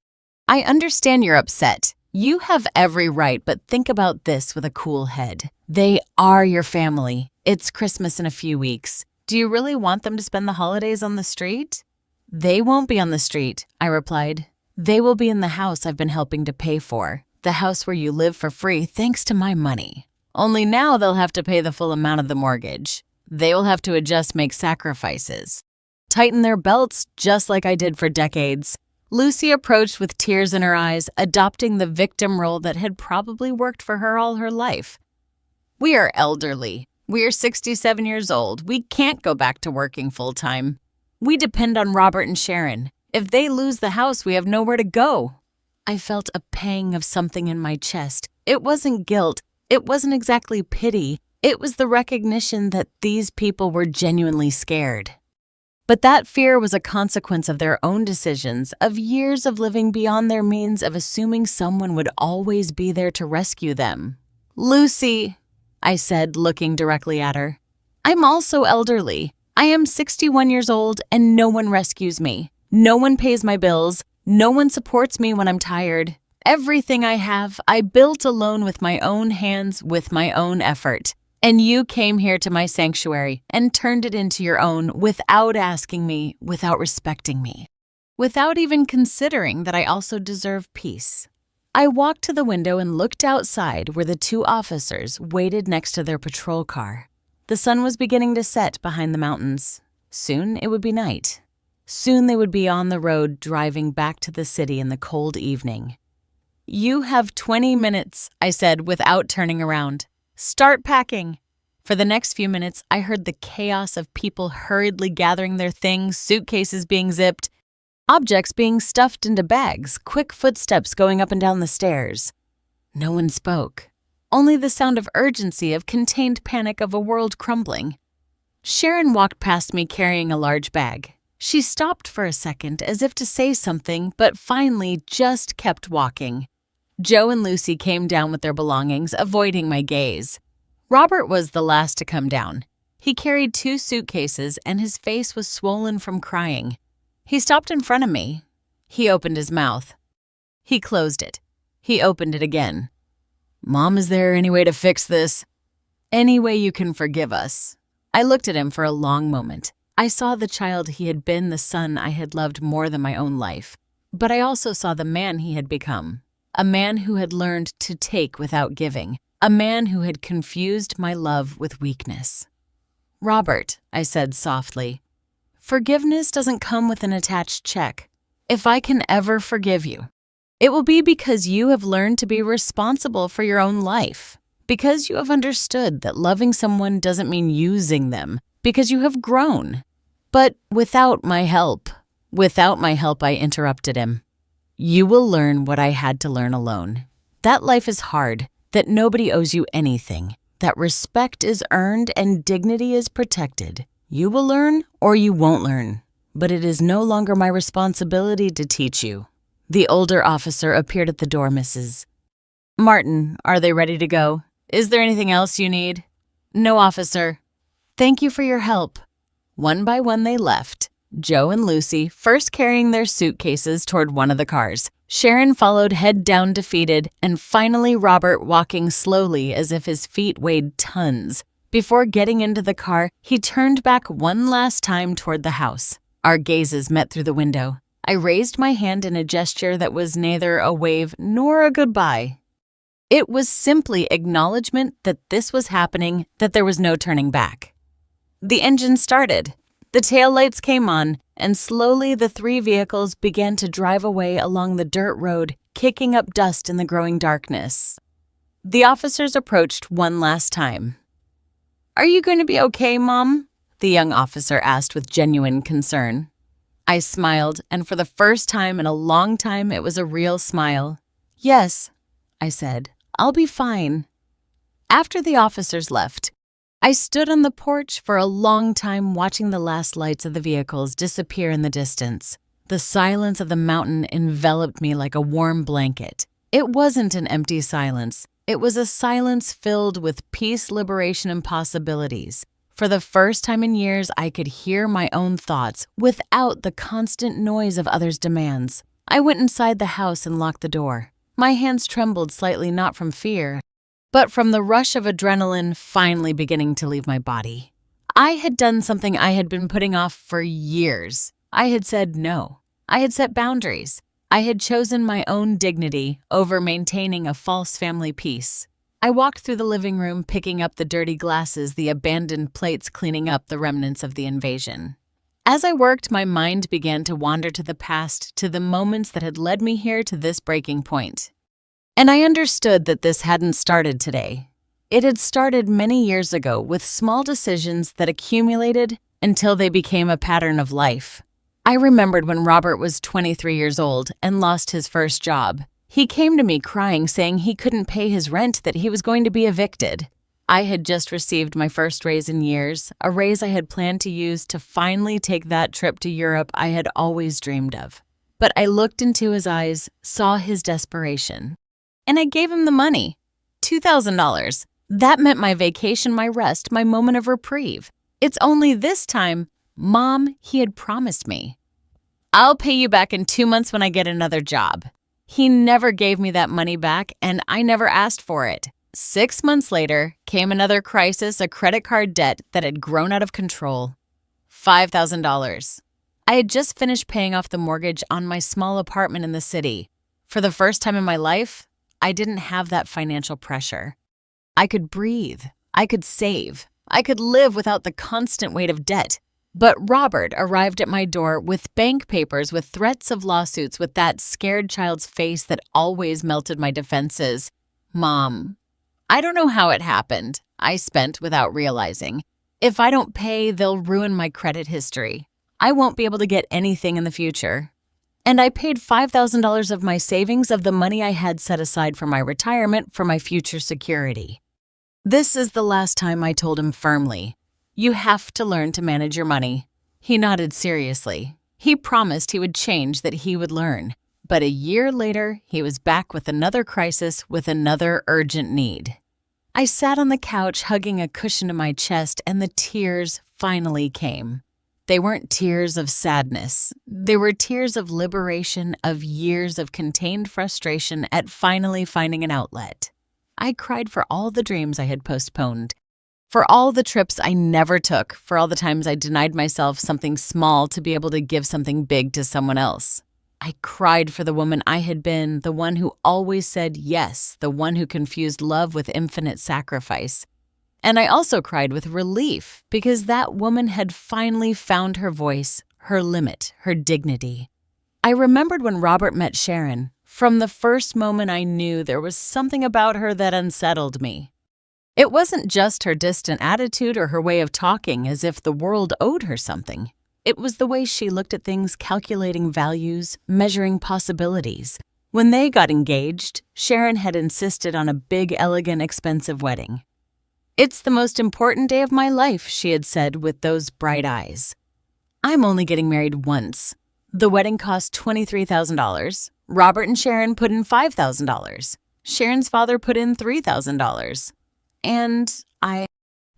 I understand you're upset. You have every right, but think about this with a cool head. They are your family. It's Christmas in a few weeks. Do you really want them to spend the holidays on the street? They won't be on the street, I replied. They will be in the house I've been helping to pay for, the house where you live for free thanks to my money. Only now they'll have to pay the full amount of the mortgage. They will have to adjust, make sacrifices, tighten their belts just like I did for decades. Lucy approached with tears in her eyes, adopting the victim role that had probably worked for her all her life. We are elderly. We are 67 years old. We can't go back to working full-time. We depend on Robert and Sharon. If they lose the house, we have nowhere to go. I felt a pang of something in my chest. It wasn't guilt. It wasn't exactly pity. It was the recognition that these people were genuinely scared. But that fear was a consequence of their own decisions, of years of living beyond their means, of assuming someone would always be there to rescue them. Lucy, I said, looking directly at her. I'm also elderly. I am 61 years old and no one rescues me. No one pays my bills. No one supports me when I'm tired. Everything I have, I built alone with my own hands, with my own effort. And you came here to my sanctuary and turned it into your own without asking me, without respecting me, without even considering that I also deserve peace. I walked to the window and looked outside where the two officers waited next to their patrol car. The sun was beginning to set behind the mountains. Soon it would be night. Soon they would be on the road driving back to the city in the cold evening. You have 20 minutes, I said without turning around. Start packing. For the next few minutes, I heard the chaos of people hurriedly gathering their things, suitcases being zipped, objects being stuffed into bags, quick footsteps going up and down the stairs. No one spoke. Only the sound of urgency, of contained panic, of a world crumbling. Sharon walked past me carrying a large bag. She stopped for a second as if to say something, but finally just kept walking. Joe and Lucy came down with their belongings, avoiding my gaze. Robert was the last to come down. He carried 2 suitcases and his face was swollen from crying. He stopped in front of me. He opened his mouth. He closed it. He opened it again. Mom, is there any way to fix this? Any way you can forgive us. I looked at him for a long moment. I saw the child he had been, the son I had loved more than my own life. But I also saw the man he had become. A man who had learned to take without giving. A man who had confused my love with weakness. Robert, I said softly, forgiveness doesn't come with an attached check. If I can ever forgive you, it will be because you have learned to be responsible for your own life. Because you have understood that loving someone doesn't mean using them. Because you have grown. But without my help, I interrupted him. You will learn what I had to learn alone. That life is hard, that nobody owes you anything, that respect is earned and dignity is protected. You will learn or you won't learn, but it is no longer my responsibility to teach you. The older officer appeared at the door, Mrs. Martin, are they ready to go? Is there anything else you need? No, officer. Thank you for your help. One by one they left. Joe and Lucy first carrying their suitcases toward one of the cars. Sharon followed head down defeated, and finally Robert walking slowly as if his feet weighed tons. Before getting into the car, he turned back one last time toward the house. Our gazes met through the window. I raised my hand in a gesture that was neither a wave nor a goodbye. It was simply acknowledgement that this was happening, that there was no turning back. The engine started. The taillights came on, and slowly the 3 vehicles began to drive away along the dirt road, kicking up dust in the growing darkness. The officers approached one last time. Are you going to be okay, Mom? The young officer asked with genuine concern. I smiled, and for the first time in a long time it was a real smile. Yes, I said, I'll be fine. After the officers left, I stood on the porch for a long time watching the last lights of the vehicles disappear in the distance. The silence of the mountain enveloped me like a warm blanket. It wasn't an empty silence. It was a silence filled with peace, liberation, and possibilities. For the first time in years, I could hear my own thoughts without the constant noise of others' demands. I went inside the house and locked the door. My hands trembled slightly, not from fear, but from the rush of adrenaline finally beginning to leave my body. I had done something I had been putting off for years. I had said no. I had set boundaries. I had chosen my own dignity over maintaining a false family peace. I walked through the living room, picking up the dirty glasses, the abandoned plates, cleaning up the remnants of the invasion. As I worked, my mind began to wander to the past, to the moments that had led me here to this breaking point. And I understood that this hadn't started today. It had started many years ago with small decisions that accumulated until they became a pattern of life. I remembered when Robert was 23 years old and lost his first job. He came to me crying, saying he couldn't pay his rent, that he was going to be evicted. I had just received my first raise in years, a raise I had planned to use to finally take that trip to Europe I had always dreamed of. But I looked into his eyes, saw his desperation, and I gave him the money. $2,000. That meant my vacation, my rest, my moment of reprieve. It's only this time, Mom, he had promised me. I'll pay you back in 2 months when I get another job. He never gave me that money back, and I never asked for it. 6 months later came another crisis, a credit card debt that had grown out of control. $5,000. I had just finished paying off the mortgage on my small apartment in the city. For the first time in my life, I didn't have that financial pressure. I could breathe. I could save. I could live without the constant weight of debt. But Robert arrived at my door with bank papers, with threats of lawsuits, with that scared child's face that always melted my defenses. Mom, I don't know how it happened. I spent without realizing. If I don't pay, they'll ruin my credit history. I won't be able to get anything in the future. And I paid $5,000 of my savings, of the money I had set aside for my retirement, for my future security. This is the last time I told him firmly, you have to learn to manage your money. He nodded seriously. He promised he would change, that he would learn. But a year later, he was back with another crisis, with another urgent need. I sat on the couch, hugging a cushion to my chest, and the tears finally came. They weren't tears of sadness. They were tears of liberation, of years of contained frustration at finally finding an outlet. I cried for all the dreams I had postponed, for all the trips I never took, for all the times I denied myself something small to be able to give something big to someone else. I cried for the woman I had been, the one who always said yes, the one who confused love with infinite sacrifice. And I also cried with relief, because that woman had finally found her voice, her limit, her dignity. I remembered when Robert met Sharon. From the first moment I knew there was something about her that unsettled me. It wasn't just her distant attitude or her way of talking as if the world owed her something. It was the way she looked at things, calculating values, measuring possibilities. When they got engaged, Sharon had insisted on a big, elegant, expensive wedding. It's the most important day of my life, she had said with those bright eyes. I'm only getting married once. The wedding cost $23,000. Robert and Sharon put in $5,000. Sharon's father put in $3,000. And I,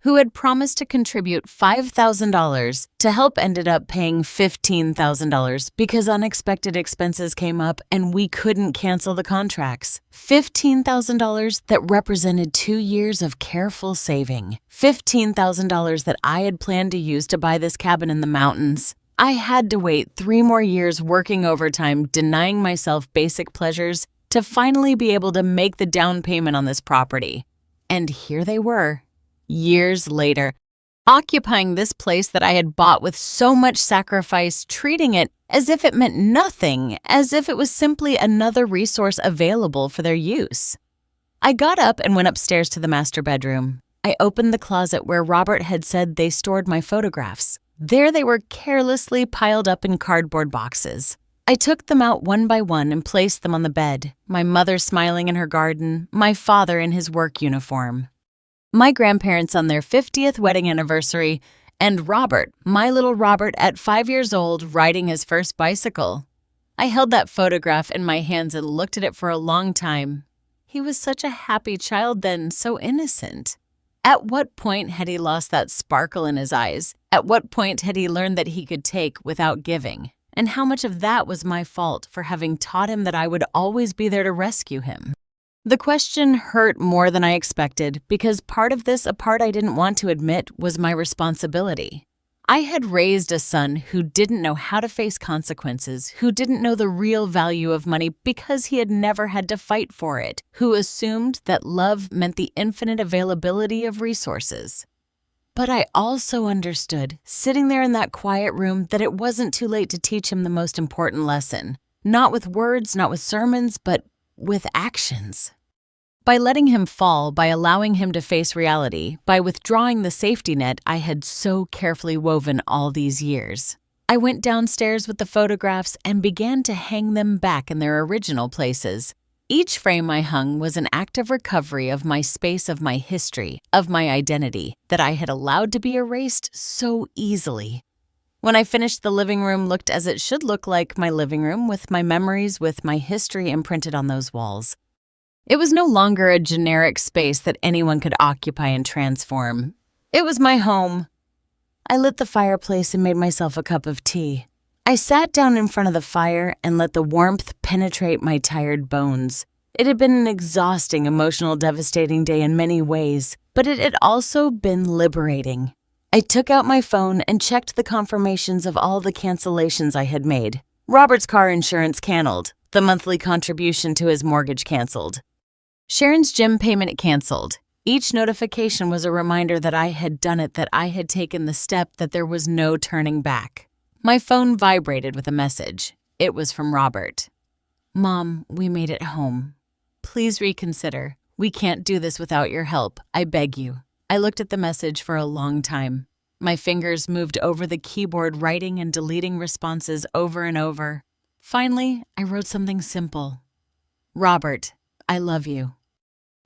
who had promised to contribute $5,000 to help, ended up paying $15,000 because unexpected expenses came up and we couldn't cancel the contracts. $15,000 that represented 2 years of careful saving. $15,000 that I had planned to use to buy this cabin in the mountains. I had to wait 3 more years working overtime, denying myself basic pleasures to finally be able to make the down payment on this property. And here they were, years later, occupying this place that I had bought with so much sacrifice, treating it as if it meant nothing, as if it was simply another resource available for their use. I got up and went upstairs to the master bedroom. I opened the closet where Robert had said they stored my photographs. There they were, carelessly piled up in cardboard boxes. I took them out one by one and placed them on the bed, my mother smiling in her garden, my father in his work uniform. My grandparents on their 50th wedding anniversary, and Robert, my little Robert at 5 years old, riding his first bicycle. I held that photograph in my hands and looked at it for a long time. He was such a happy child then, so innocent. At what point had he lost that sparkle in his eyes? At what point had he learned that he could take without giving? and how much of that was my fault for having taught him that I would always be there to rescue him. The question hurt more than I expected because part of this, a part I didn't want to admit, was my responsibility. I had raised a son who didn't know how to face consequences, who didn't know the real value of money because he had never had to fight for it, who assumed that love meant the infinite availability of resources. But I also understood, sitting there in that quiet room, that it wasn't too late to teach him the most important lesson. Not with words, not with sermons, but with actions. By letting him fall, by allowing him to face reality, by withdrawing the safety net I had so carefully woven all these years, I went downstairs with the photographs and began to hang them back in their original places. Each frame I hung was an act of recovery of my space, of my history, of my identity that I had allowed to be erased so easily. When I finished, the living room looked as it should look like my living room, with my memories, with my history imprinted on those walls. It was no longer a generic space that anyone could occupy and transform. It was my home. I lit the fireplace and made myself a cup of tea. I sat down in front of the fire and let the warmth penetrate my tired bones. It had been an exhausting, emotional, devastating day in many ways, but it had also been liberating. I took out my phone and checked the confirmations of all the cancellations I had made. Robert's car insurance canceled. The monthly contribution to his mortgage canceled. Sharon's gym payment canceled. Each notification was a reminder that I had done it, that I had taken the step, that there was no turning back. My phone vibrated with a message. It was from Robert. "Mom, we made it home. Please reconsider. We can't do this without your help. I beg you." I looked at the message for a long time. My fingers moved over the keyboard, writing and deleting responses over and over. Finally, I wrote something simple. "Robert, I love you.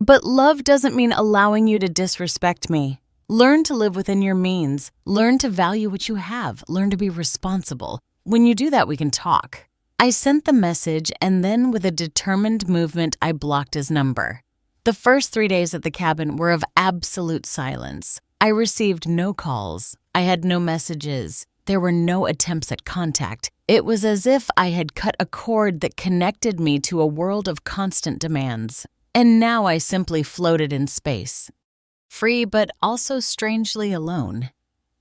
But love doesn't mean allowing you to disrespect me. Learn to live within your means. Learn to value what you have. Learn to be responsible. When you do that, we can talk." I sent the message, and then with a determined movement, I blocked his number. The first 3 days at the cabin were of absolute silence. I received no calls. I had no messages. There were no attempts at contact. It was as if I had cut a cord that connected me to a world of constant demands. And now I simply floated in space. Free, but also strangely alone.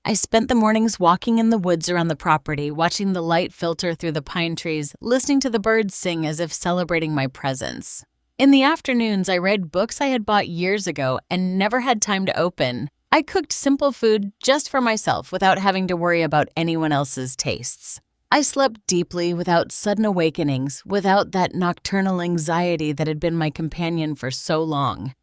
I spent the mornings walking in the woods around the property, watching the light filter through the pine trees, listening to the birds sing as if celebrating my presence. In the afternoons, I read books I had bought years ago and never had time to open. I cooked simple food just for myself without having to worry about anyone else's tastes. I slept deeply without sudden awakenings, without that nocturnal anxiety that had been my companion for so long.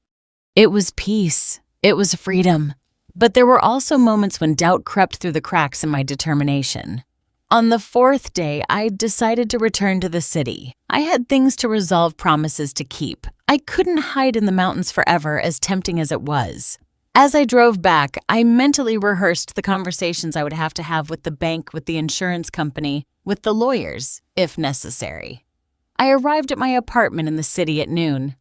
It was peace. It was freedom. But there were also moments when doubt crept through the cracks in my determination. On the 4th day, I decided to return to the city. I had things to resolve, promises to keep. I couldn't hide in the mountains forever, as tempting as it was. As I drove back, I mentally rehearsed the conversations I would have to have with the bank, with the insurance company, with the lawyers, if necessary. I arrived at my apartment in the city at noon.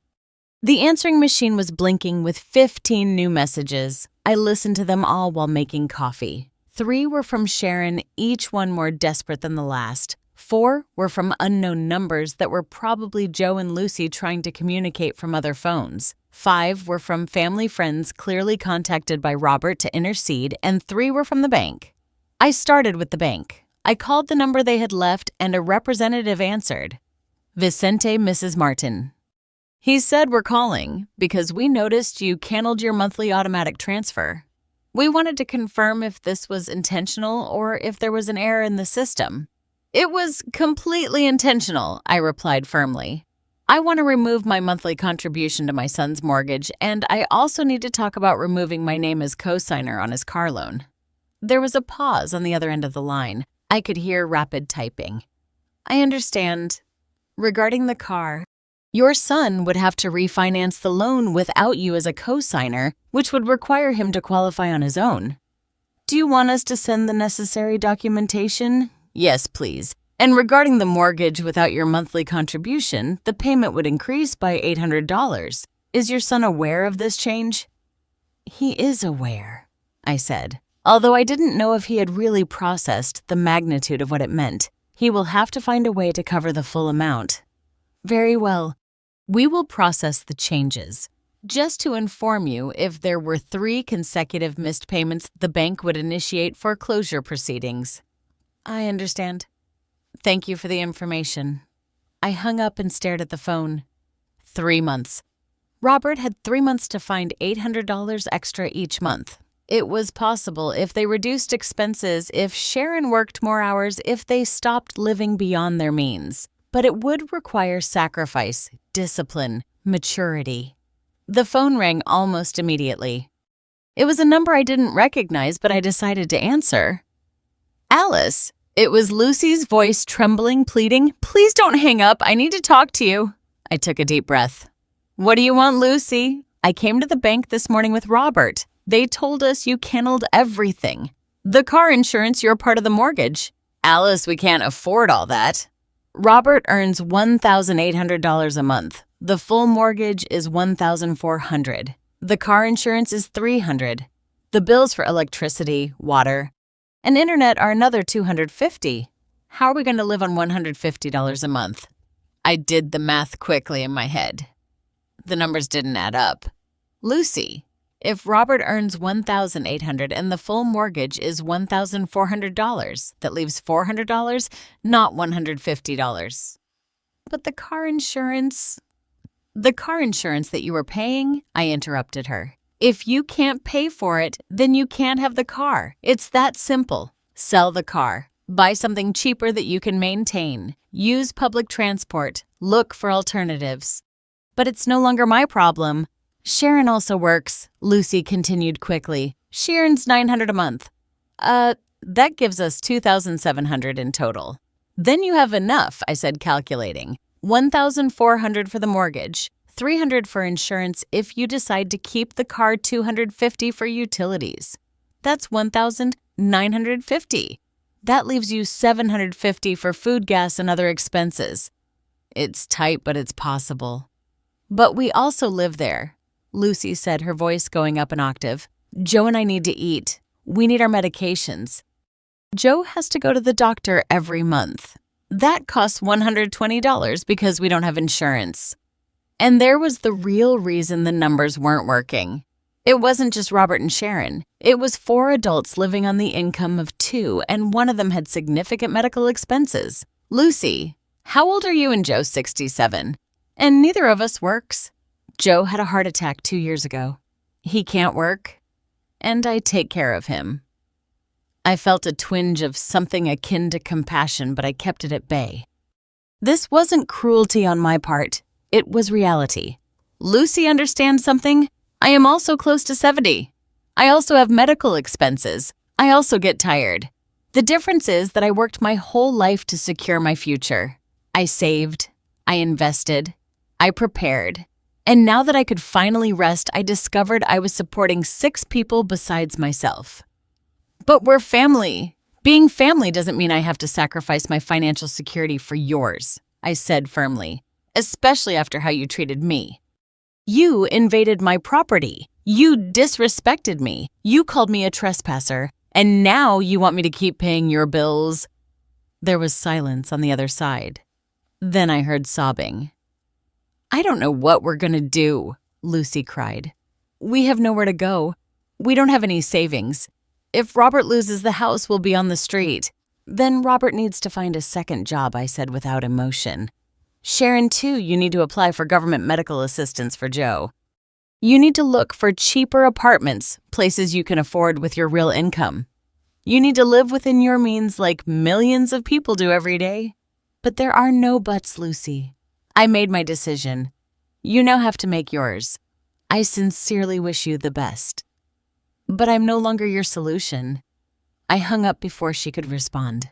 The answering machine was blinking with 15 new messages. I listened to them all while making coffee. 3 were from Sharon, each one more desperate than the last. 4 were from unknown numbers that were probably Joe and Lucy trying to communicate from other phones. 5 were from family friends clearly contacted by Robert to intercede, and 3 were from the bank. I started with the bank. I called the number they had left, and a representative answered. "Vicente, Mrs. Martin." He said, "We're calling because we noticed you canceled your monthly automatic transfer. We wanted to confirm if this was intentional or if there was an error in the system." "It was completely intentional," I replied firmly. "I want to remove my monthly contribution to my son's mortgage, and I also need to talk about removing my name as co-signer on his car loan." There was a pause on the other end of the line. I could hear rapid typing. "I understand. Regarding the car, your son would have to refinance the loan without you as a co-signer, which would require him to qualify on his own. Do you want us to send the necessary documentation?" "Yes, please. And regarding the mortgage without your monthly contribution, the payment would increase by $800. Is your son aware of this change?" "He is aware," I said, although I didn't know if he had really processed the magnitude of what it meant. He will have to find a way to cover the full amount. Very well. We will process the changes. Just to inform you, if there were 3 consecutive missed payments, the bank would initiate foreclosure proceedings. I understand. Thank you for the information. I hung up and stared at the phone. 3 months. Robert had 3 months to find $800 extra each month. It was possible if they reduced expenses, if Sharon worked more hours, if they stopped living beyond their means. But it would require sacrifice, discipline, maturity. The phone rang almost immediately. It was a number I didn't recognize, but I decided to answer. Alice! It was Lucy's voice, trembling, pleading, "Please don't hang up. I need to talk to you." I took a deep breath. "What do you want, Lucy?" "I came to the bank this morning with Robert. They told us you canceled everything. The car insurance, you're part of the mortgage." "Alice, we can't afford all that." "Robert earns $1,800 a month. The full mortgage is $1,400. The car insurance is $300. The bills for electricity, water, and internet are another $250. How are we going to live on $150 a month?" I did the math quickly in my head. The numbers didn't add up. "Lucy, if Robert earns $1,800 and the full mortgage is $1,400, that leaves $400, not $150. But the car insurance..." "The car insurance that you were paying," I interrupted her. "If you can't pay for it, then you can't have the car. It's that simple. Sell the car. Buy something cheaper that you can maintain. Use public transport. Look for alternatives." "But it's no longer my problem." "Sharon also works," Lucy continued quickly. "She earns $900 a month. That gives us $2,700 in total." "Then you have enough," I said, calculating. $1,400 for the mortgage, $300 for insurance if you decide to keep the car, $250 for utilities. That's $1,950. That leaves you $750 for food, gas, and other expenses. It's tight, but it's possible. But we also live there," Lucy said, her voice going up an octave. "Joe and I need to eat. We need our medications. Joe has to go to the doctor every month. That costs $120 because we don't have insurance." And there was the real reason the numbers weren't working. It wasn't just Robert and Sharon. It was 4 adults living on the income of 2, and one of them had significant medical expenses. "Lucy, how old are you?" And Joe, 67. "And neither of us works. Joe had a heart attack 2 years ago. He can't work, and I take care of him." I felt a twinge of something akin to compassion, but I kept it at bay. This wasn't cruelty on my part. It was reality. "Lucy understands something. I am also close to 70. I also have medical expenses. I also get tired. The difference is that I worked my whole life to secure my future. I saved. I invested. I prepared. And now that I could finally rest, I discovered I was supporting 6 people besides myself." "But we're family." "Being family doesn't mean I have to sacrifice my financial security for yours," I said firmly, "especially after how you treated me. You invaded my property. You disrespected me. You called me a trespasser. And now you want me to keep paying your bills." There was silence on the other side. Then I heard sobbing. "I don't know what we're going to do," Lucy cried. "We have nowhere to go. We don't have any savings. If Robert loses the house, we'll be on the street." "Then Robert needs to find a second job," I said without emotion. "Sharon, too, you need to apply for government medical assistance for Joe. You need to look for cheaper apartments, places you can afford with your real income. You need to live within your means like millions of people do every day." But there are no buts, Lucy. I made my decision. You now have to make yours. I sincerely wish you the best. But I'm no longer your solution. I hung up before she could respond.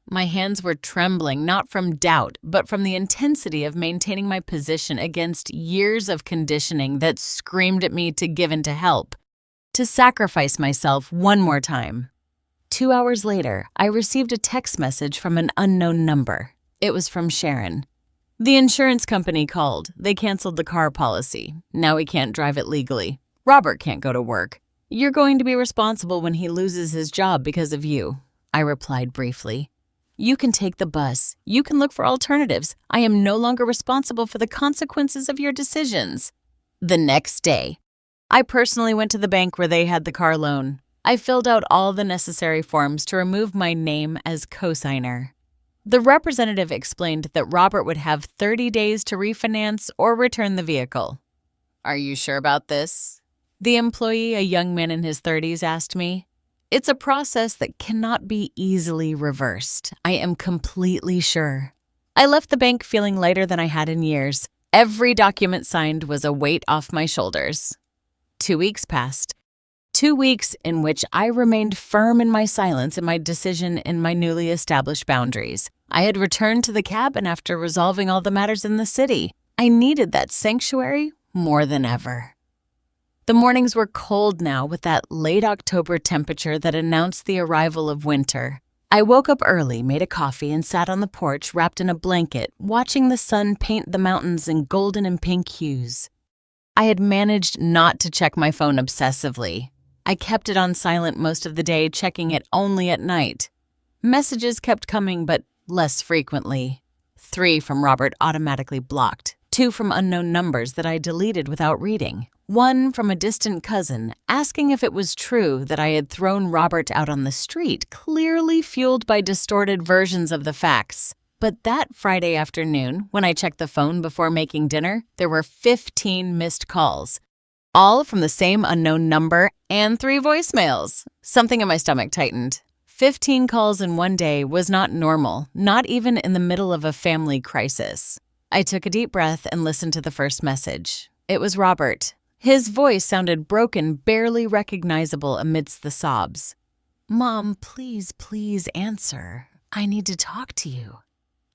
My hands were trembling, not from doubt, but from the intensity of maintaining my position against years of conditioning that screamed at me to give in to help, to sacrifice myself one more time. 2 hours later, I received a text message from an unknown number. It was from Sharon. "The insurance company called. They canceled the car policy. Now we can't drive it legally. Robert can't go to work. You're going to be responsible when he loses his job because of you," I replied briefly. You can take the bus. You can look for alternatives. I am no longer responsible for the consequences of your decisions." The next day, I personally went to the bank where they had the car loan. I filled out all the necessary forms to remove my name as cosigner. The representative explained that Robert would have 30 days to refinance or return the vehicle. "Are you sure about this?" the employee, a young man in his 30s, asked me. "It's a process that cannot be easily reversed. I am completely sure." I left the bank feeling lighter than I had in years. Every document signed was a weight off my shoulders. 2 weeks passed. 2 weeks in which I remained firm in my silence and my decision in my newly established boundaries. I had returned to the cabin after resolving all the matters in the city. I needed that sanctuary more than ever. The mornings were cold now with that late October temperature that announced the arrival of winter. I woke up early, made a coffee, and sat on the porch wrapped in a blanket, watching the sun paint the mountains in golden and pink hues. I had managed not to check my phone obsessively. I kept it on silent most of the day, checking it only at night. Messages kept coming, but less frequently. 3 from Robert automatically blocked. 2 from unknown numbers that I deleted without reading. 1 from a distant cousin asking if it was true that I had thrown Robert out on the street, clearly fueled by distorted versions of the facts. But that Friday afternoon, when I checked the phone before making dinner, there were 15 missed calls. All from the same unknown number and 3 voicemails. Something in my stomach tightened. 15 calls in one day was not normal, not even in the middle of a family crisis. I took a deep breath and listened to the first message. It was Robert. His voice sounded broken, barely recognizable amidst the sobs. "Mom, please answer. I need to talk to you.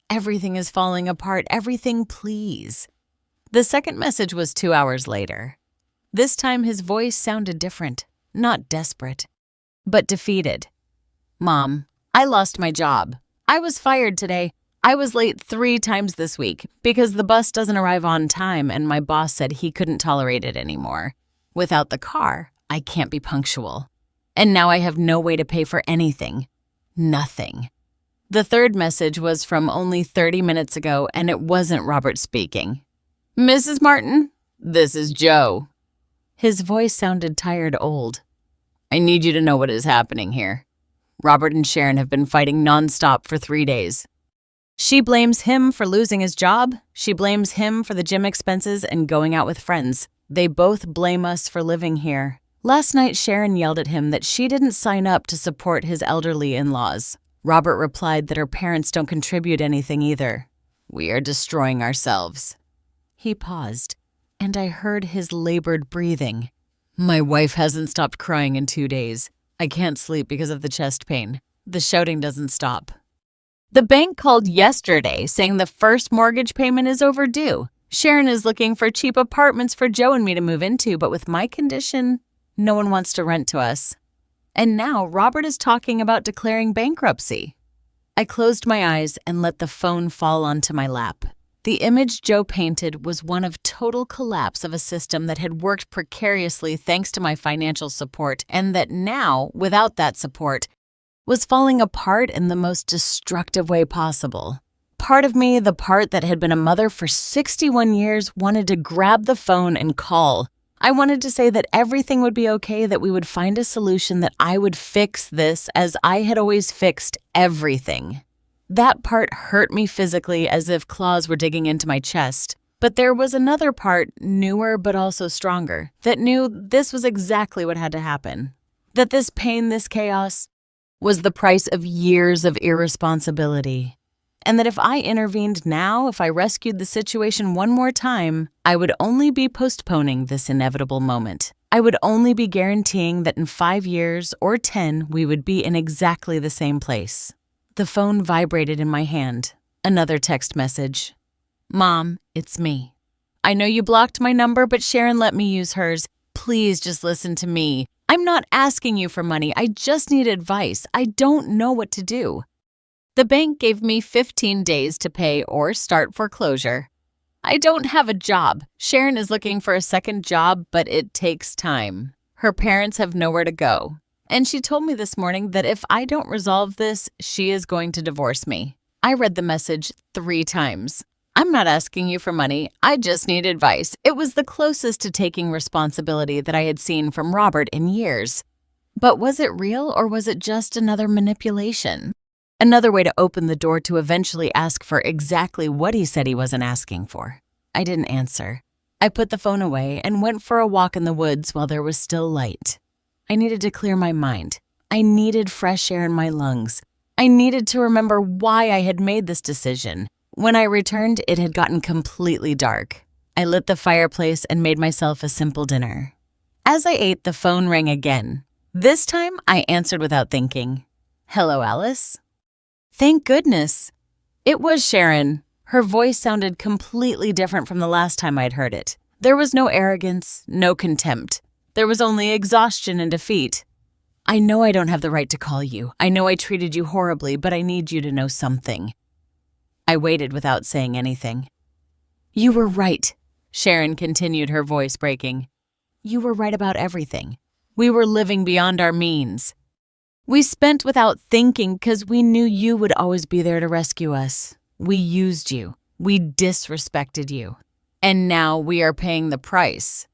Everything is falling apart. Everything, please." The second message was 2 hours later. This time his voice sounded different, not desperate, but defeated. "Mom, I lost my job. I was fired today. I was late 3 times this week because the bus doesn't arrive on time and my boss said he couldn't tolerate it anymore. Without the car, I can't be punctual. And now I have no way to pay for anything. Nothing." The third message was from only 30 minutes ago, and it wasn't Robert speaking. "Mrs. Martin, this is Joe." His voice sounded tired old. "I need you to know what is happening here. Robert and Sharon have been fighting nonstop for 3 days. She blames him for losing his job. She blames him for the gym expenses and going out with friends. They both blame us for living here. Last night, Sharon yelled at him that she didn't sign up to support his elderly in-laws. Robert replied that her parents don't contribute anything either. We are destroying ourselves." He paused, and I heard his labored breathing. "My wife hasn't stopped crying in 2 days. I can't sleep because of the chest pain. The shouting doesn't stop. The bank called yesterday saying the first mortgage payment is overdue. Sharon is looking for cheap apartments for Joe and me to move into, but with my condition, no one wants to rent to us. And now Robert is talking about declaring bankruptcy." I closed my eyes and let the phone fall onto my lap. The image Joe painted was one of total collapse of a system that had worked precariously thanks to my financial support, and that now, without that support, was falling apart in the most destructive way possible. Part of me, the part that had been a mother for 61 years, wanted to grab the phone and call. I wanted to say that everything would be okay, that we would find a solution, that I would fix this as I had always fixed everything. That part hurt me physically as if claws were digging into my chest. But there was another part, newer but also stronger, that knew this was exactly what had to happen. That this pain, this chaos, was the price of years of irresponsibility. And that if I intervened now, if I rescued the situation one more time, I would only be postponing this inevitable moment. I would only be guaranteeing that in 5 years or 10, we would be in exactly the same place. The phone vibrated in my hand. Another text message. "Mom, it's me. I know you blocked my number, but Sharon let me use hers. Please just listen to me. I'm not asking you for money. I just need advice. I don't know what to do. The bank gave me 15 days to pay or start foreclosure. I don't have a job. Sharon is looking for a second job, but it takes time. Her parents have nowhere to go. And she told me this morning that if I don't resolve this, she is going to divorce me. I read the message 3 times. I'm not asking you for money. I just need advice. It was the closest to taking responsibility that I had seen from Robert in years. But was it real, or was it just another manipulation? Another way to open the door to eventually ask for exactly what he said he wasn't asking for. I didn't answer. I put the phone away and went for a walk in the woods while there was still light. I needed to clear my mind. I needed fresh air in my lungs. I needed to remember why I had made this decision. When I returned, it had gotten completely dark. I lit the fireplace and made myself a simple dinner. As I ate, the phone rang again. This time, I answered without thinking. "Hello, Alice?" Thank goodness. It was Sharon. Her voice sounded completely different from the last time I'd heard it. There was no arrogance, no contempt. There was only exhaustion and defeat. "I know I don't have the right to call you. I know I treated you horribly, but I need you to know something." I waited without saying anything. "You were right," Sharon continued, her voice breaking. "You were right about everything. We were living beyond our means. We spent without thinking because we knew you would always be there to rescue us. We used you. We disrespected you. And now we are paying the price."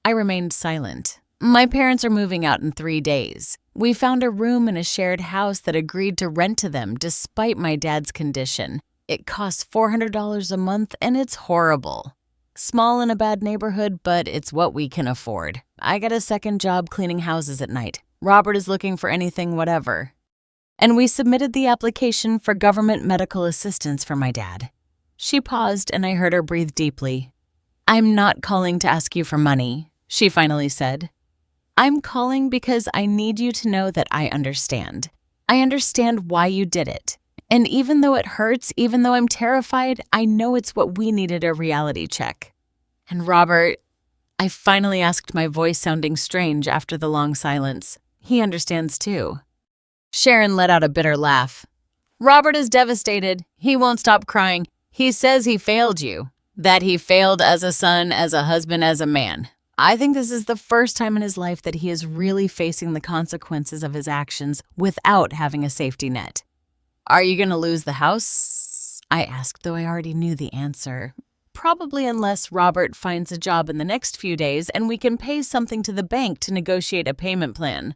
I remained silent. My parents are moving out in 3 days. We found a room in a shared house that agreed to rent to them despite my dad's condition. It costs $400 a month and it's horrible. Small in a bad neighborhood, but it's what we can afford. I got a second job cleaning houses at night. Robert is looking for anything, whatever. And we submitted the application for government medical assistance for my dad. She paused and I heard her breathe deeply. "I'm not calling to ask you for money," she finally said. "I'm calling because I need you to know that I understand. I understand why you did it. And even though it hurts, even though I'm terrified, I know it's what we needed, a reality check. And Robert," I finally asked, my voice sounding strange after the long silence, "he understands too." Sharon let out a bitter laugh. "Robert is devastated. He won't stop crying. He says he failed you, that he failed as a son, as a husband, as a man. I think this is the first time in his life that he is really facing the consequences of his actions without having a safety net." "Are you going to lose the house?" I asked, though I already knew the answer. "Probably, unless Robert finds a job in the next few days and we can pay something to the bank to negotiate a payment plan.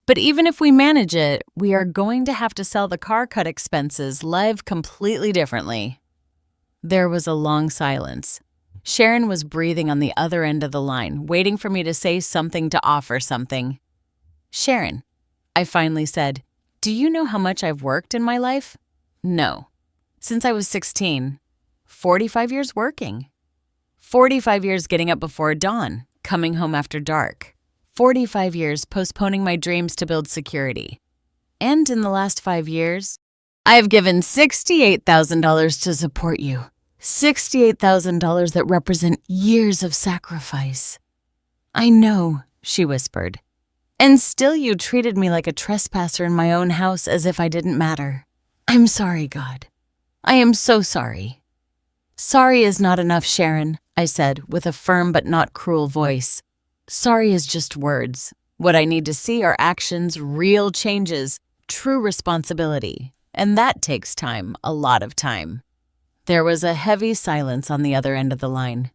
But even if we manage it, we are going to have to sell the car cut expenses, live completely differently." There was a long silence. Sharon was breathing on the other end of the line, waiting for me to say something, to offer something. "Sharon," I finally said, "do you know how much I've worked in my life?" "No." "Since I was 16. 45 years working. 45 years getting up before dawn, coming home after dark. 45 years postponing my dreams to build security. And in the last 5 years, I have given $68,000 to support you. $68,000 that represent years of sacrifice." "I know," she whispered. "And still you treated me like a trespasser in my own house, as if I didn't matter. I'm sorry, God. I am so sorry." "Sorry is not enough, Sharon," I said with a firm but not cruel voice. "Sorry is just words. What I need to see are actions, real changes, true responsibility. And that takes time, a lot of time." There was a heavy silence on the other end of the line.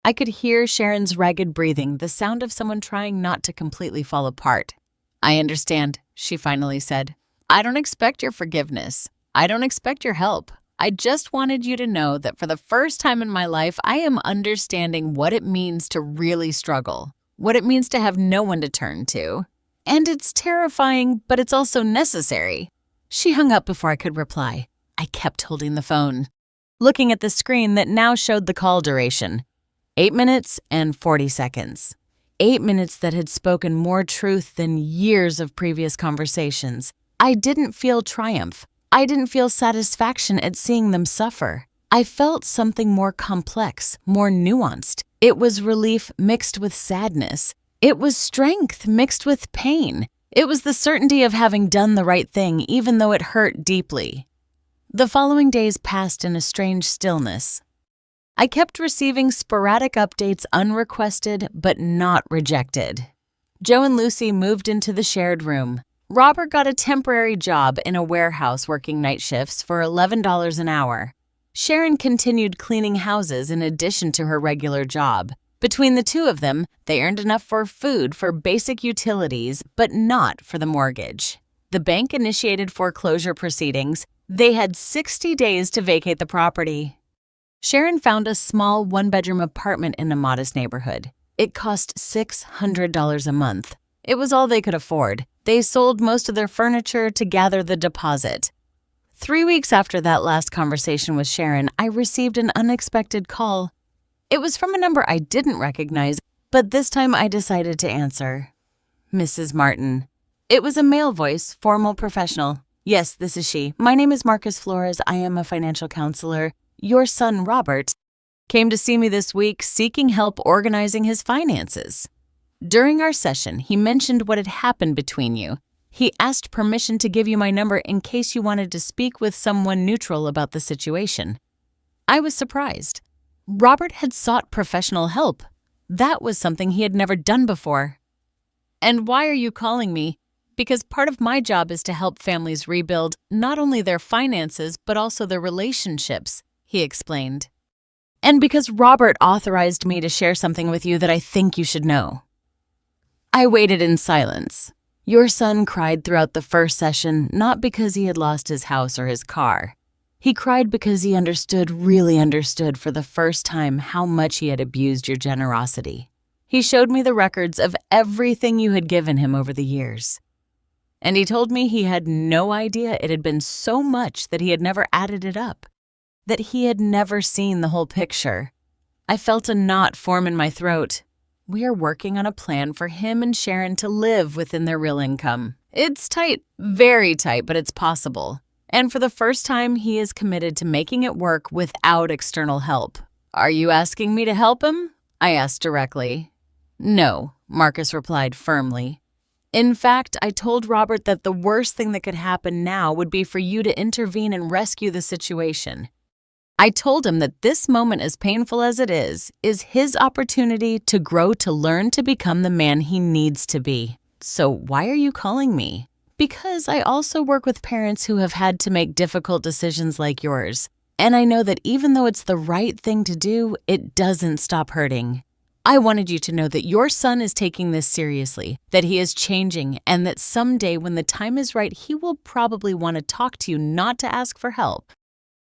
I could hear Sharon's ragged breathing, the sound of someone trying not to completely fall apart. "I understand," she finally said. "I don't expect your forgiveness. I don't expect your help. I just wanted you to know that for the first time in my life, I am understanding what it means to really struggle, what it means to have no one to turn to. And it's terrifying, but it's also necessary." She hung up before I could reply. I kept holding the phone, looking at the screen that now showed the call duration. 8 minutes and 40 seconds. 8 minutes that had spoken more truth than years of previous conversations. I didn't feel triumph. I didn't feel satisfaction at seeing them suffer. I felt something more complex, more nuanced. It was relief mixed with sadness. It was strength mixed with pain. It was the certainty of having done the right thing, even though it hurt deeply. The following days passed in a strange stillness. I kept receiving sporadic updates, unrequested but not rejected. Joe and Lucy moved into the shared room. Robert got a temporary job in a warehouse working night shifts for $11 an hour. Sharon continued cleaning houses in addition to her regular job. Between the two of them, they earned enough for food for basic utilities, but not for the mortgage. The bank initiated foreclosure proceedings. They had 60 days to vacate the property. Sharon found a small one-bedroom apartment in a modest neighborhood. It cost $600 a month. It was all they could afford. They sold most of their furniture to gather the deposit. 3 weeks after that last conversation with Sharon, I received an unexpected call. It was from a number I didn't recognize, but this time I decided to answer. Mrs. Martin. It was a male voice, formal, professional. Yes, this is she. My name is Marcus Flores. I am a financial counselor. Your son, Robert, came to see me this week seeking help organizing his finances. During our session, he mentioned what had happened between you. He asked permission to give you my number in case you wanted to speak with someone neutral about the situation. I was surprised. Robert had sought professional help. That was something he had never done before. And why are you calling me? Because part of my job is to help families rebuild not only their finances, but also their relationships, he explained. And because Robert authorized me to share something with you that I think you should know. I waited in silence. Your son cried throughout the first session, not because he had lost his house or his car. He cried because he really understood for the first time how much he had abused your generosity. He showed me the records of everything you had given him over the years. And he told me he had no idea it had been so much that he had never added it up, that he had never seen the whole picture. I felt a knot form in my throat. We are working on a plan for him and Sharon to live within their real income. It's tight, very tight, but it's possible. And for the first time, he is committed to making it work without external help. Are you asking me to help him? I asked directly. No, Marcus replied firmly. In fact, I told Robert that the worst thing that could happen now would be for you to intervene and rescue the situation. I told him that this moment, as painful as it is his opportunity to grow to learn to become the man he needs to be. So why are you calling me? Because I also work with parents who have had to make difficult decisions like yours. And I know that even though it's the right thing to do, it doesn't stop hurting. I wanted you to know that your son is taking this seriously, that he is changing, and that someday when the time is right, he will probably want to talk to you, not to ask for help,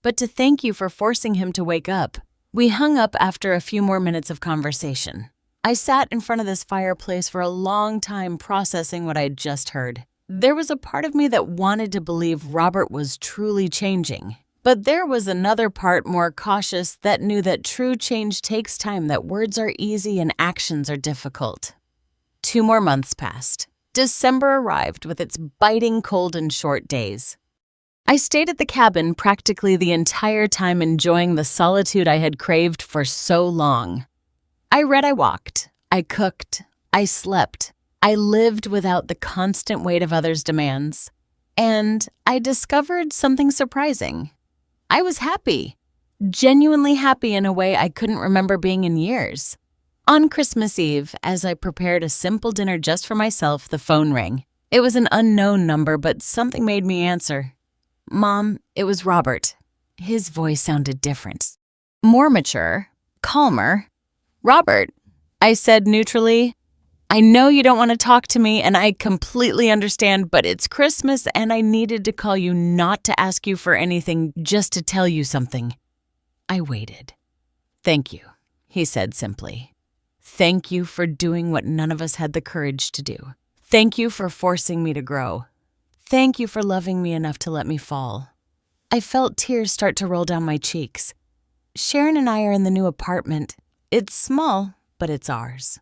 but to thank you for forcing him to wake up. We hung up after a few more minutes of conversation. I sat in front of this fireplace for a long time processing what I'd just heard. There was a part of me that wanted to believe Robert was truly changing. But there was another part more cautious that knew that true change takes time, that words are easy and actions are difficult. 2 more months passed. December arrived with its biting cold and short days. I stayed at the cabin practically the entire time, enjoying the solitude I had craved for so long. I read, I walked, I cooked, I slept. I lived without the constant weight of others' demands. And I discovered something surprising. I was happy, genuinely happy in a way I couldn't remember being in years. On Christmas Eve, as I prepared a simple dinner just for myself, the phone rang. It was an unknown number, but something made me answer. Mom, it was Robert. His voice sounded different. More mature, calmer. Robert, I said neutrally. I know you don't want to talk to me, and I completely understand, but it's Christmas, and I needed to call you not to ask you for anything, just to tell you something. I waited. Thank you, he said simply. Thank you for doing what none of us had the courage to do. Thank you for forcing me to grow. Thank you for loving me enough to let me fall. I felt tears start to roll down my cheeks. Sharon and I are in the new apartment. It's small, but it's ours.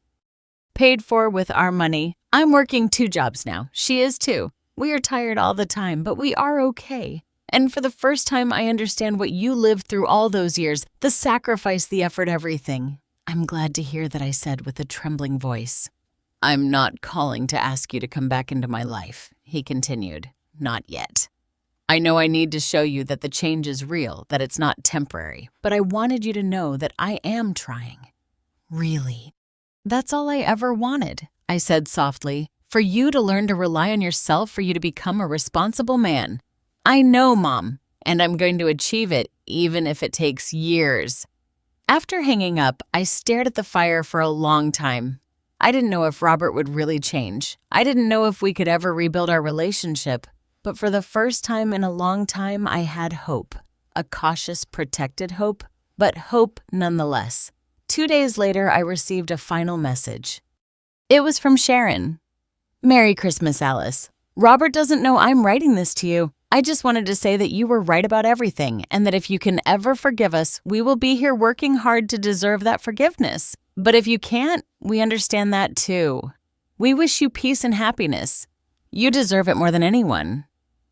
Paid for with our money. I'm working 2 jobs now. She is too. We are tired all the time, but we are okay. And for the first time, I understand what you lived through all those years, the sacrifice, the effort, everything. I'm glad to hear that, I said with a trembling voice. I'm not calling to ask you to come back into my life, he continued. Not yet. I know I need to show you that the change is real, that it's not temporary, but I wanted you to know that I am trying. Really. That's all I ever wanted. I said softly, "for you to learn to rely on yourself, for you to become a responsible man." "I know, Mom, and I'm going to achieve it, even if it takes years." After hanging up, I stared at the fire for a long time. I didn't know if Robert would really change. I didn't know if we could ever rebuild our relationship. But for the first time in a long time, I had hope. A cautious, protected hope, but hope nonetheless. 2 days later, I received a final message. It was from Sharon. "Merry Christmas, Alice. Robert doesn't know I'm writing this to you. I just wanted to say that you were right about everything, and that if you can ever forgive us, we will be here working hard to deserve that forgiveness. But if you can't, we understand that too. We wish you peace and happiness. You deserve it more than anyone."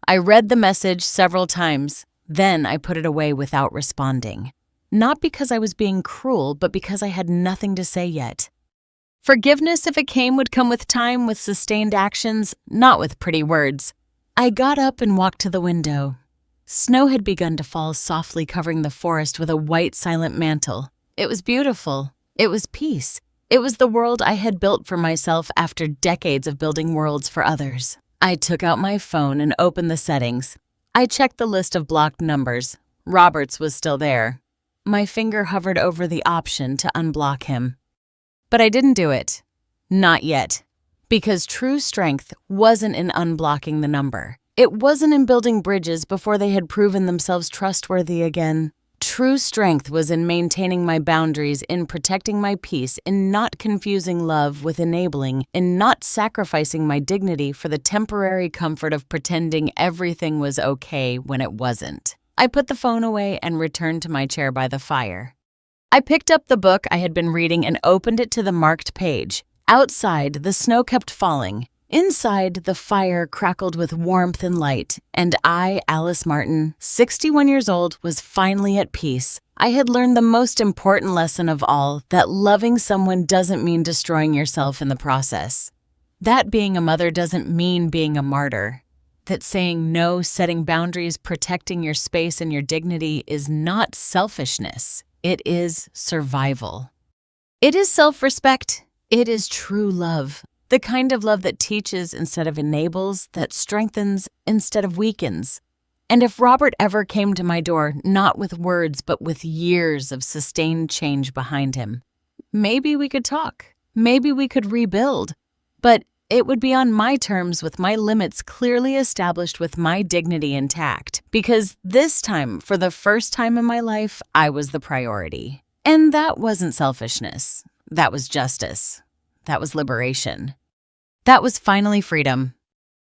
I read the message several times. Then I put it away without responding. Not because I was being cruel, but because I had nothing to say yet. Forgiveness, if it came, would come with time, with sustained actions, not with pretty words. I got up and walked to the window. Snow had begun to fall, softly covering the forest with a white, silent mantle. It was beautiful. It was peace. It was the world I had built for myself after decades of building worlds for others. I took out my phone and opened the settings. I checked the list of blocked numbers. Robert's was still there. My finger hovered over the option to unblock him. But I didn't do it. Not yet. Because true strength wasn't in unblocking the number. It wasn't in building bridges before they had proven themselves trustworthy again. True strength was in maintaining my boundaries, in protecting my peace, in not confusing love with enabling, in not sacrificing my dignity for the temporary comfort of pretending everything was okay when it wasn't. I put the phone away and returned to my chair by the fire. I picked up the book I had been reading and opened it to the marked page. Outside, the snow kept falling. Inside, the fire crackled with warmth and light, and I, Alice Martin, 61 years old, was finally at peace. I had learned the most important lesson of all, that loving someone doesn't mean destroying yourself in the process. That being a mother doesn't mean being a martyr. That saying no, setting boundaries, protecting your space and your dignity is not selfishness. It is survival. It is self-respect. It is true love. The kind of love that teaches instead of enables, that strengthens instead of weakens. And if Robert ever came to my door, not with words, but with years of sustained change behind him, maybe we could talk. Maybe we could rebuild. But it would be on my terms, with my limits clearly established, with my dignity intact. Because this time, for the first time in my life, I was the priority. And that wasn't selfishness. That was justice. That was liberation. That was finally freedom.